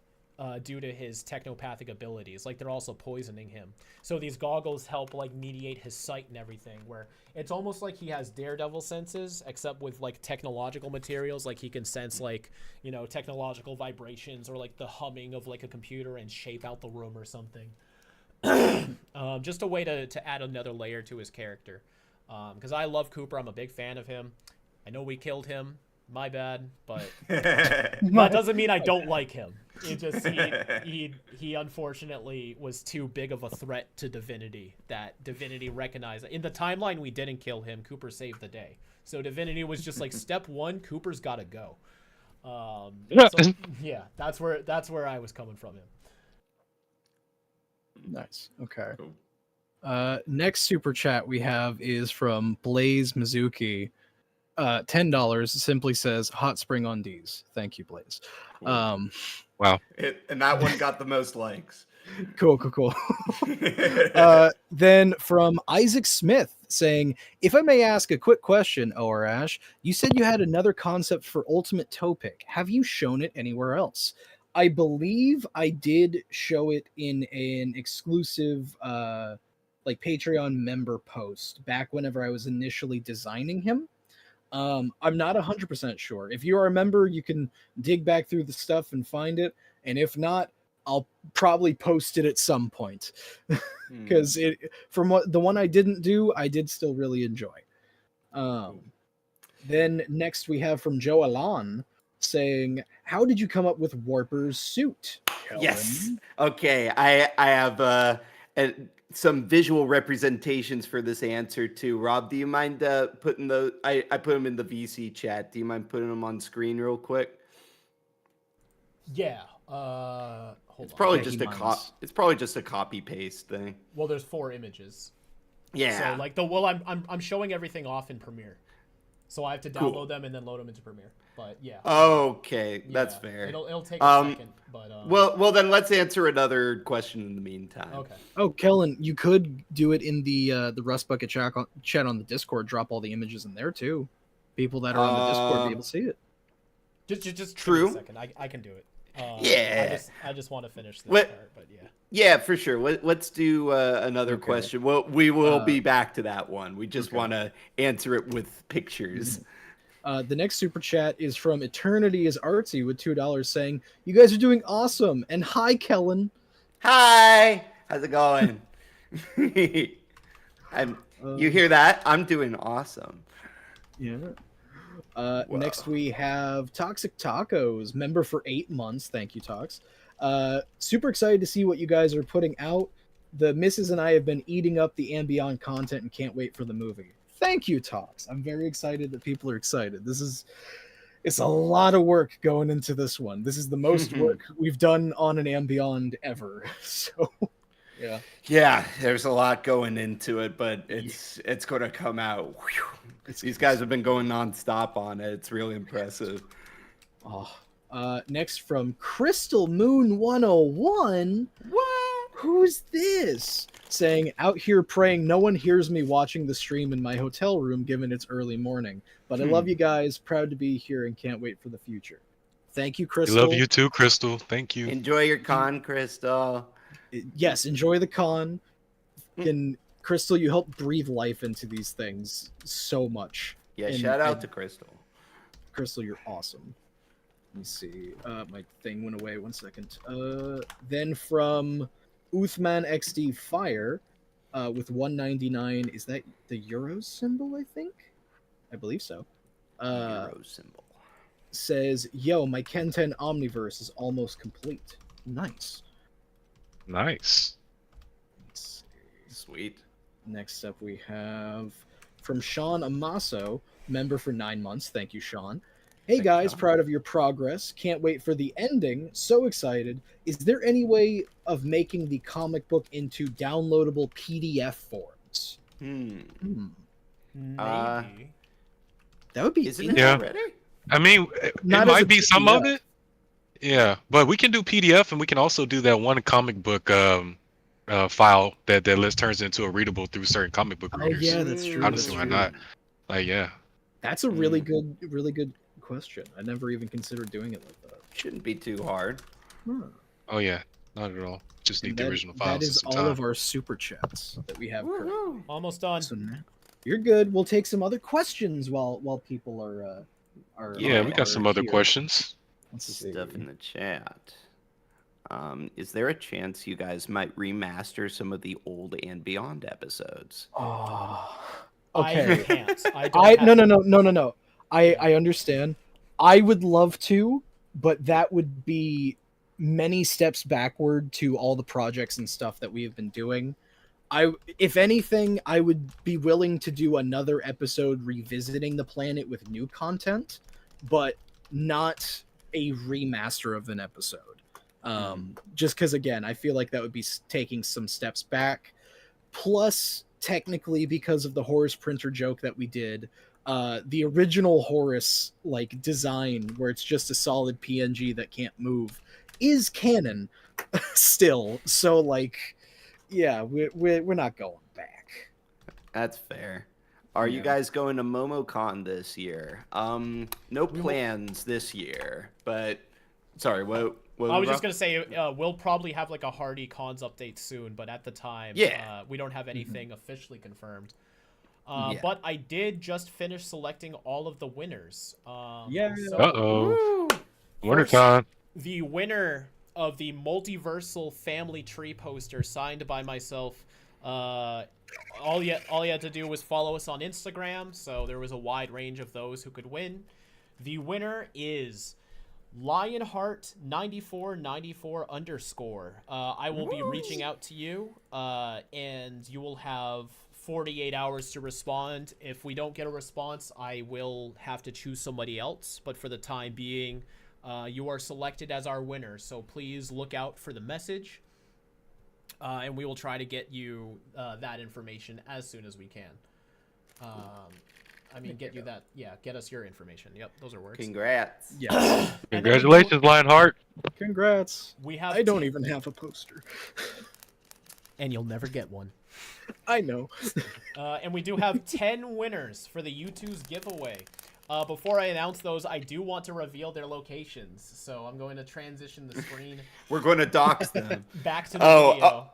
S1: due to his technopathic abilities. Like, they're also poisoning him. So these goggles help like mediate his sight and everything, where it's almost like he has Daredevil senses, except with like technological materials. Like, he can sense like, you know, technological vibrations or like the humming of like a computer and shape out the room or something. Just a way to add another layer to his character. Because I love Cooper. I'm a big fan of him. I know we killed him. My bad, but that doesn't mean I don't like him. It just he unfortunately was too big of a threat to Divinity that Divinity recognized. In the timeline, we didn't kill him. Cooper saved the day. So Divinity was just like, step one, Cooper's got to go. So, yeah, that's where I was coming from him.
S3: Nice. Okay. Next super chat we have is from Blaze Mizuki. $10 simply says hot spring on D's. Thank you, Blaze.
S2: Wow.
S4: And that one got the most likes.
S3: Cool. Then from Isaac Smith saying, if I may ask a quick question, OR Ash, you said you had another concept for Ultimate Topic. Have you shown it anywhere else? I believe I did show it in an exclusive like Patreon member post back whenever I was initially designing him. I'm not 100% sure. If you are a member, you can dig back through the stuff and find it. And if not, I'll probably post it at some point. Because from the one I didn't do, I did still really enjoy. Then next we have from Joe Alan saying, how did you come up with Warper's suit? Kellen?
S4: Yes. Okay. I have some visual representations for this answer too. Rob, do you mind putting those? I put them in the VC chat. Do you mind putting them on screen real quick?
S1: Yeah.
S4: It's probably it's probably just a copy paste thing.
S1: Well, there's 4 images.
S4: Yeah.
S1: So like I'm showing everything off in Premiere, so I have to download them and then load them into Premiere. But yeah.
S4: Okay, that's fair.
S1: It'll take a second, but
S4: well then let's answer another question in the meantime.
S1: Okay.
S3: Oh, Kellen, you could do it in the Rust Bucket chat on the Discord. Drop all the images in there too. People that are on the Discord be able to see it.
S1: Just
S4: true.
S1: Give me a second. I can do it.
S4: Yeah.
S1: I just want to finish this part, but yeah.
S4: Yeah, for sure. Let's do another question. Well, we will be back to that one. We just want to answer it with pictures.
S3: The next super chat is from Eternity is Artsy with $2 saying, you guys are doing awesome. And hi, Kellen.
S4: Hi. How's it going? You hear that? I'm doing awesome.
S3: Yeah. Next we have Toxic Tacos, member for 8 months. Thank you, Tox. Super excited to see what you guys are putting out. The missus and I have been eating up the and beyond content and can't wait for the movie. Thank you, Tox. I'm very excited that people are excited. It's a lot of work going into this one. This is the most work we've done on an and beyond ever. So yeah.
S4: Yeah, there's a lot going into it, but it's going to come out. These guys have been going nonstop on it. It's really impressive.
S3: Next from Crystal Moon 101.
S4: What?
S16: who's this? Saying, out here praying no one hears me watching the stream in my hotel room given it's early morning. But I love you guys, proud to be here and can't wait for the future. Thank you, Crystal.
S2: We love you too, Crystal. Thank you.
S4: Enjoy your con, Crystal.
S16: Yes, enjoy the con. And Crystal, you help breathe life into these things so much.
S4: Yeah,
S16: And
S4: shout out to Crystal.
S16: Crystal, you're awesome. Let me see. My thing went away. 1 second. Then from Uthman XD Fire with 199. Is that the Euro symbol, I think? I believe so.
S4: Euro symbol.
S16: Says, yo, my Ken 10 Omniverse is almost complete. Nice.
S2: Nice.
S4: Sweet.
S16: Next up we have from Sean Amaso, member for 9 months. Thank you, Sean. Hey guys, proud of your progress. Can't wait for the ending. So excited. Is there any way of making the comic book into downloadable PDF forms?
S1: Maybe.
S16: That would be
S4: Isn't it
S2: Yeah.
S4: already?
S2: I mean, it
S16: Not as
S2: might
S16: a
S2: be some of
S16: PDF.
S2: it. Yeah, but we can do PDF, and we can also do that one comic book file that turns into a readable through certain comic book
S16: Oh
S2: readers.
S16: yeah, that's true.
S2: Honestly,
S16: that's
S2: why
S16: true.
S2: not? Like, yeah.
S16: That's a really good question. I never even considered doing it like that.
S4: Shouldn't be too hard.
S2: Oh yeah, not at all. Just need
S16: And
S2: the
S16: that-
S2: original files.
S16: That
S2: and
S16: is
S2: some
S16: all
S2: time.
S16: of our super chats that we have currently.
S1: Almost done.
S16: So now, you're good. We'll take some other questions while people are.
S2: Yeah, we got some other
S16: here.
S2: questions.
S16: Let's see.
S4: Stuff in the chat. Is there a chance you guys might remaster some of the old and beyond episodes?
S16: Okay.
S1: I can't. I don't
S16: No. I understand. I would love to, but that would be many steps backward to all the projects and stuff that we have been doing. If anything, I would be willing to do another episode revisiting the planet with new content, but not a remaster of an episode. Just because, again, I feel like that would be taking some steps back. Plus, technically, because of the Horus printer joke that we did, the original Horus design, where it's just a solid PNG that can't move, is canon still. So yeah, we're not going back.
S4: That's fair. Are you guys going to MomoCon this year? No plans this year, but sorry, what
S1: I was just gonna say we'll probably have a Hardy Cons update soon, but at the time, we don't have anything officially confirmed. But I did just finish selecting all of the winners.
S2: WinterCon.
S1: The winner of the Multiversal Family Tree poster signed by myself. All you had to do was follow us on Instagram, so there was a wide range of those who could win. The winner is Lionheart9494_. I will be reaching out to you, and you will have 48 hours to respond. If we don't get a response, I will have to choose somebody else, but for the time being, you are selected as our winner, so please look out for the message, and we will try to get you that information as soon as we can. Get us your information. Yep, those are words.
S4: Congrats.
S16: Yes.
S2: Congratulations, Lionheart.
S16: Congrats. I don't even have a poster.
S1: And you'll never get one.
S16: I know.
S1: And we do have 10 winners for the U2's giveaway. Before I announce those, I do want to reveal their locations. So I'm going to transition the screen.
S4: We're going to dox them.
S1: Back to the video.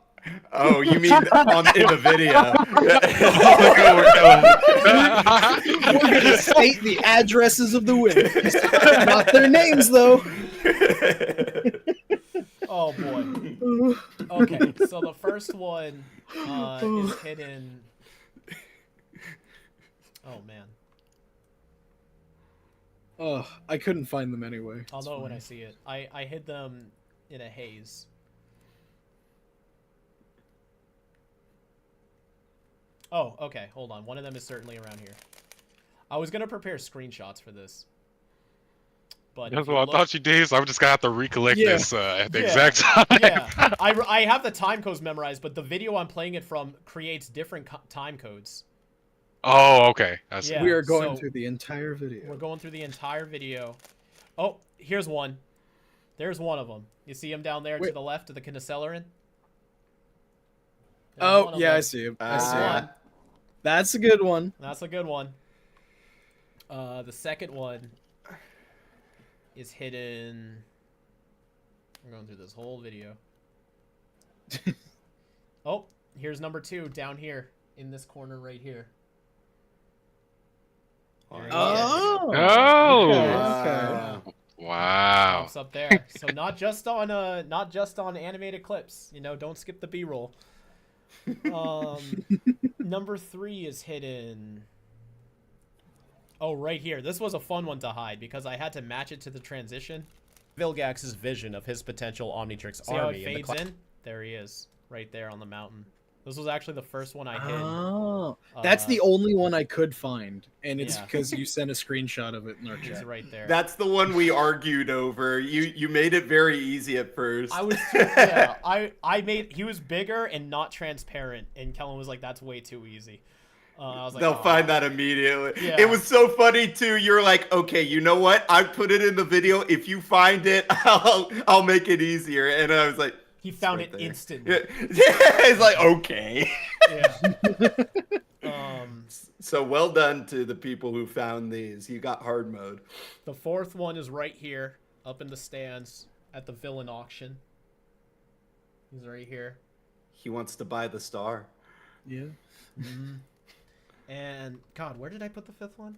S4: Oh, you mean in the video?
S16: We're going to state the addresses of the winners. Not their names, though.
S1: Oh, boy. Okay, so the first one is hidden. Oh, man.
S16: Oh, I couldn't find them anyway.
S1: I'll know when I see it. I hid them in a haze. Oh, okay. Hold on. One of them is certainly around here. I was going to prepare screenshots for this. But
S2: That's what I thought you did, so I'm just going to have to recollect this at the exact time.
S1: Yeah. I have the time codes memorized, but the video I'm playing it from creates different time codes.
S2: Oh, okay. I see.
S1: Yeah,
S16: we are going through the entire video.
S1: We're going through the entire video. Oh, here's one. There's one of them. You see him down there to the left of the Kineceleran?
S16: Oh, yeah, I see him. I see him. That's a good one.
S1: That's a good one. The second one is hidden. I'm going through this whole video. Oh, here's number 2 down here in this corner right here.
S2: Oh.
S1: Okay.
S2: Wow.
S1: Pops up there. So not just on animated clips. You know, don't skip the B-roll. Number 3 is hidden. Oh, right here. This was a fun one to hide because I had to match it to the transition. Vilgax's vision of his potential Omnitrix
S18: See
S1: army.
S18: how it fades in?
S1: There he is, right there on the mountain. This was actually the first one I hid.
S16: Oh, that's the only one I could find, and it's
S1: yeah.
S16: because you sent a screenshot of it in our chat.
S1: He's right there.
S4: That's the one we argued over. You made it very easy at first.
S1: I was yeah. I made he was bigger and not transparent, and Kellen was like, "That's way too easy." I was like,
S4: They'll
S1: oh.
S4: find that immediately.
S1: Yeah.
S4: It was so funny too. You're like, okay, you know what? I put it in the video. If you find it, I'll make it easier. And I was like,
S1: he found
S4: right
S1: it
S4: there.
S1: instantly.
S4: Yeah. It's like, okay.
S1: Yeah.
S4: So well done to the people who found these. You got hard mode.
S1: The fourth one is right here, up in the stands at the villain auction. He's right here.
S4: He wants to buy the star.
S16: Yeah.
S1: Mm-hmm. And God, where did I put the fifth one?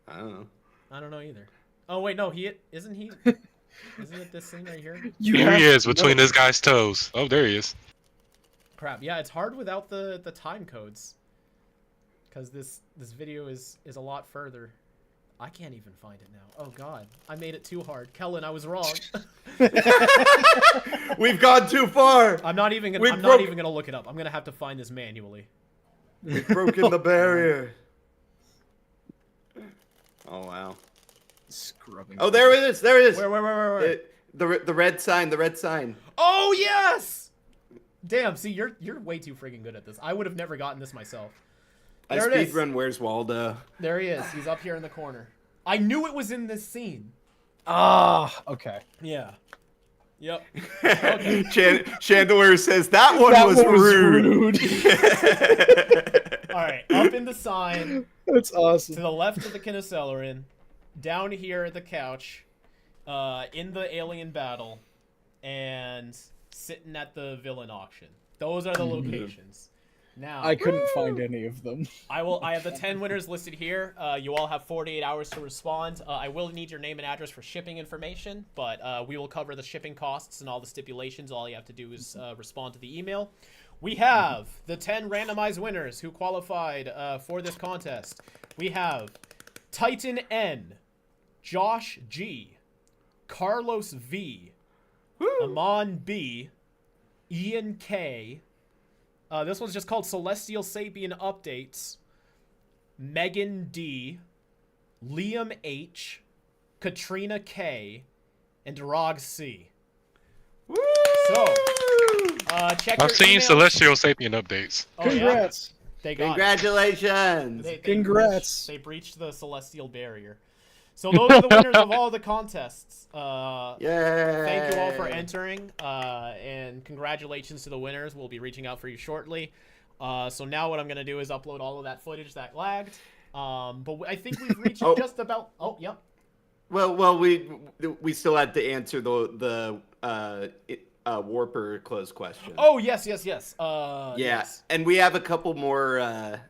S4: I don't know.
S1: I don't know either. Oh wait, no, isn't he? Isn't it this thing right here?
S2: Here he is between this guy's toes. Oh, there he is.
S1: Crap. Yeah, it's hard without the time codes. Because this video is a lot further. I can't even find it now. Oh God, I made it too hard. Kellen, I was wrong.
S4: We've gone too far.
S1: I'm not even gonna look it up. I'm gonna have to find this manually.
S4: We've broken the barrier. Oh wow.
S16: Scrubbing.
S4: Oh, there it is. There it is.
S1: Where?
S4: The red sign. The red sign.
S1: Oh yes. Damn. See, you're way too freaking good at this. I would have never gotten this myself.
S4: I
S1: There it is.
S4: speedrun Where's Waldo.
S1: There he is. He's up here in the corner. I knew it was in this scene.
S16: Ah, okay.
S1: Yeah. Yep. Okay.
S4: Chandler says that one was rude.
S1: All right, up in the sign.
S16: That's awesome.
S1: To the left of the Kinocelerin, down here at the couch, in the alien battle, and sitting at the villain auction. Those are the locations. Now
S16: I couldn't find any of them.
S1: I have the 10 winners listed here. You all have 48 hours to respond. I will need your name and address for shipping information, but we will cover the shipping costs and all the stipulations. All you have to do is respond to the email. We have the 10 randomized winners who qualified for this contest. We have Titan N, Josh G, Carlos V, Amon B, Ian K. This one's just called Celestial Sapien Updates. Megan D, Liam H, Katrina K, and Rog C.
S4: Woo!
S1: So, check
S2: I've
S1: your
S2: seen
S1: emails.
S2: Celestial Sapien updates.
S1: Oh,
S16: Congrats.
S1: Yeah? They got
S4: Congratulations.
S16: Congrats.
S1: They breached the celestial barrier. So those are the winners of all the contests.
S4: Yay.
S1: Thank you all for entering, and congratulations to the winners. We'll be reaching out for you shortly. So now what I'm going to do is upload all of that footage that lagged. But I think we've reached just about... Oh, yep.
S4: Well, we still had to answer the Warper close question.
S1: Oh, yes.
S4: Yeah,
S1: Yes.
S4: and we have a couple more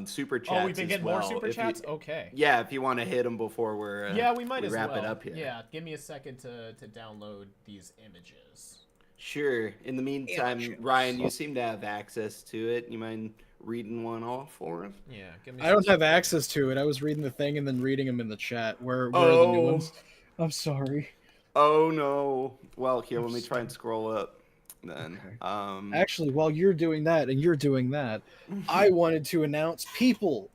S4: super chats.
S1: Oh, we've been getting more super chats? Okay.
S4: Yeah, if you want to hit them before we're
S1: yeah, we might
S4: wrap
S1: as well.
S4: it up here.
S1: Yeah, give me a second to download these images.
S4: Sure. In the meantime, Ryan, you seem to have access to it. You mind reading one off for us?
S1: Yeah. Give me
S16: I don't have access to it. I was reading the thing and then reading them in the chat. Where are the new ones? I'm sorry.
S4: Oh no. Well, here, let me try and scroll up then.
S16: Actually, while you're doing that and you're doing that, I wanted to announce people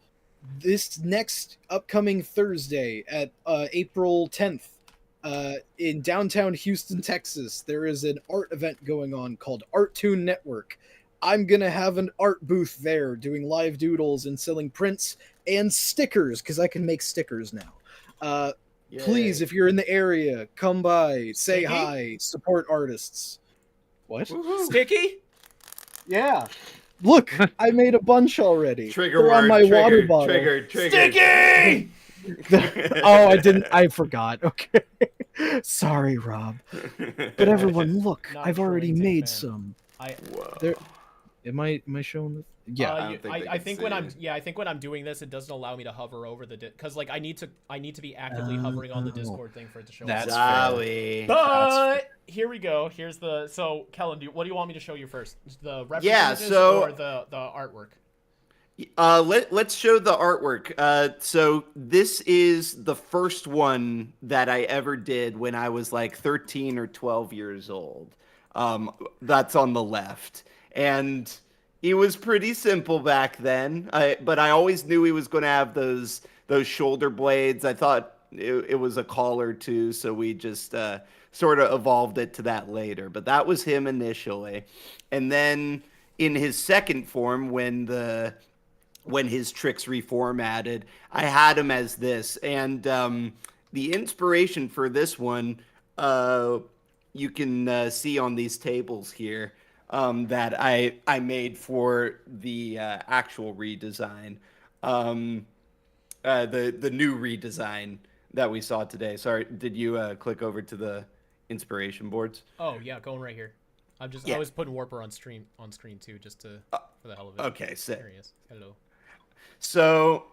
S16: this next upcoming Thursday at April 10th in downtown Houston, Texas. There is an art event going on called Art Toon Network. I'm going to have an art booth there doing live doodles and selling prints and stickers because I can make stickers now. Please, if you're in the area, come by, say hi, support artists. What?
S11: Sticky?
S16: Yeah. Look, I made a bunch already.
S4: Trigger
S16: They're on
S4: word,
S16: my
S4: trigger,
S16: water bottle.
S4: trigger.
S1: Sticky!
S16: Oh, I forgot. Okay. Sorry, Rob. But everyone, look,
S1: Not
S16: I've already
S1: Trollington
S16: made
S1: fan.
S16: some.
S4: Whoa.
S16: There, am I showing the? Yeah.
S1: I think when I'm doing this, it doesn't allow me to hover over the because like I need to be actively hovering on the Discord thing for it to show.
S16: That's
S4: Sorry.
S1: But here we go. Here's the Kellen. What do you want me to show you first? The reference images
S4: so-
S1: or the artwork?
S4: Let's show the artwork. So this is the first one that I ever did when I was like 13 or 12 years old. That's on the left, and it was pretty simple back then. But I always knew he was going to have those shoulder blades. I thought it was a collar too, so we just sort of evolved it to that later. But that was him initially, and then in his second form, when his tricks reformatted, I had him as this. And the inspiration for this one, you can see on these tables here that I made for the actual redesign, the new redesign that we saw today. Sorry, did you click over to the inspiration boards?
S1: Oh yeah, going right here. I was putting Warper on screen too, just to for the hell of it.
S4: Okay, sick.
S1: There he is. Hello.
S4: So,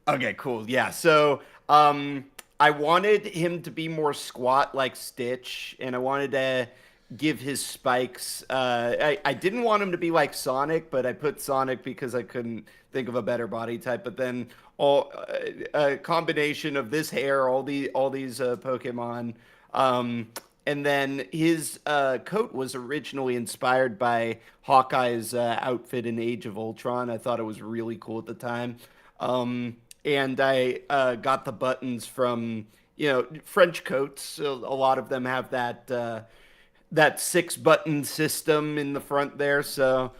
S4: okay, cool. Yeah. So, I wanted him to be more squat like Stitch, and I wanted to give his spikes. I didn't want him to be like Sonic, but I put Sonic because I couldn't think of a better body type. But then a combination of this hair, all these Pokemon, and then his coat was originally inspired by Hawkeye's outfit in Age of Ultron. I thought it was really cool at the time. And I got the buttons from, French coats. A lot of them have that 6-button system in the front there. So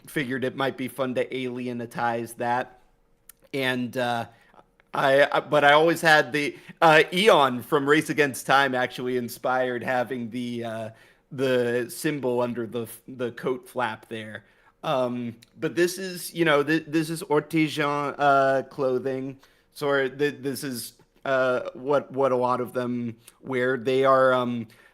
S4: figured it might be fun to alienitize that. And but I always had the Eon from Race Against Time actually inspired having the symbol under the coat flap there. But this is this is artisan clothing. So this is what a lot of them wear. They are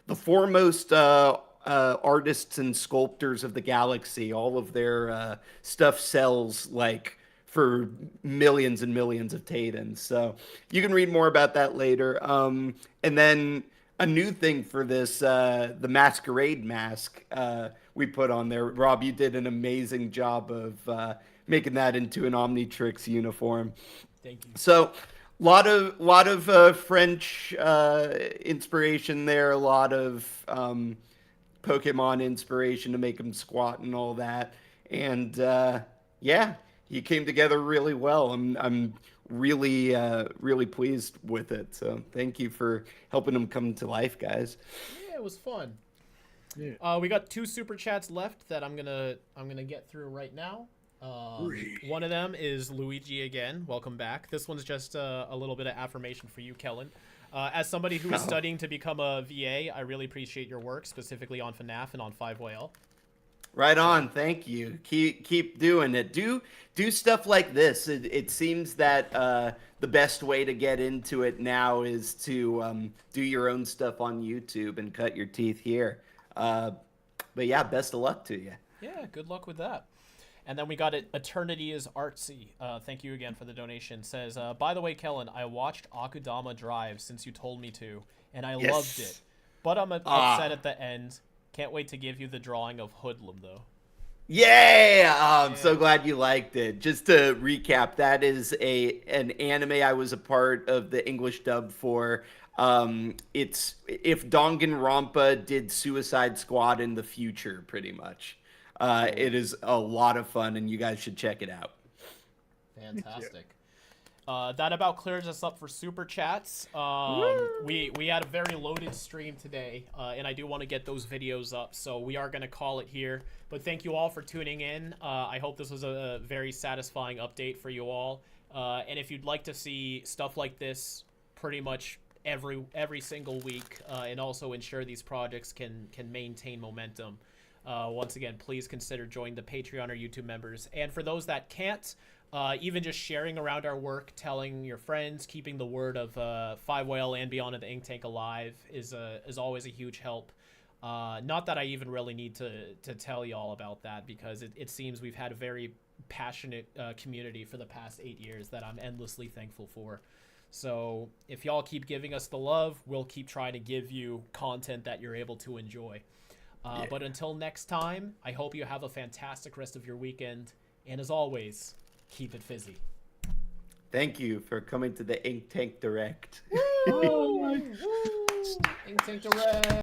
S4: the foremost artists and sculptors of the galaxy. All of their stuff sells like for millions and millions of Titans. So you can read more about that later. And then a new thing for this, the masquerade mask we put on there. Rob, you did an amazing job of making that into an Omnitrix uniform.
S1: Thank you.
S4: So lot of French inspiration there, a lot of Pokemon inspiration to make him squat and all that. And yeah, he came together really well. I'm really really pleased with it. So thank you for helping him come to life, guys.
S1: Yeah, it was fun. Yeah. We got 2 super chats left that I'm gonna get through right now. One of them is Luigi again. Welcome back. This one's just a little bit of affirmation for you, Kellen. As somebody who is studying to become a VA, I really appreciate your work, specifically on FNAF and on Fiveway.
S4: Right on. Thank you. Keep doing it. Do stuff like this. It seems that the best way to get into it now is to do your own stuff on YouTube and cut your teeth here. But yeah, best of luck to you.
S1: Yeah, good luck with that. And then we got it. Eternity is Artsy. Thank you again for the donation. Says, by the way, Kellen, I watched Akudama Drive since you told me to, and I loved it. But I'm upset at the end. Can't wait to give you the drawing of Hoodlum, though.
S4: Yeah! I'm so glad you liked it. Just to recap, that is an anime I was a part of the English dub for. It's if Danganronpa did Suicide Squad in the future, pretty much. It is a lot of fun, and you guys should check it out.
S1: Fantastic. That about clears us up for super chats. We had a very loaded stream today, and I do want to get those videos up, so we are going to call it here. But thank you all for tuning in. I hope this was a very satisfying update for you all. And if you'd like to see stuff like this pretty much every single week, and also ensure these projects can maintain momentum, once again, please consider joining the Patreon or YouTube members. And for those that can't, even just sharing around our work, telling your friends, keeping the word of Fiveway and Beyond of the Ink Tank alive is always a huge help. Not that I even really need to tell y'all about that, because it seems we've had a very passionate community for the past 8 years that I'm endlessly thankful for. So if y'all keep giving us the love, we'll keep trying to give you content that you're able to enjoy. But until next time, I hope you have a fantastic rest of your weekend. And as always, keep it fizzy.
S4: Thank you for coming to the Ink Tank Direct.
S1: Ink Tank Direct.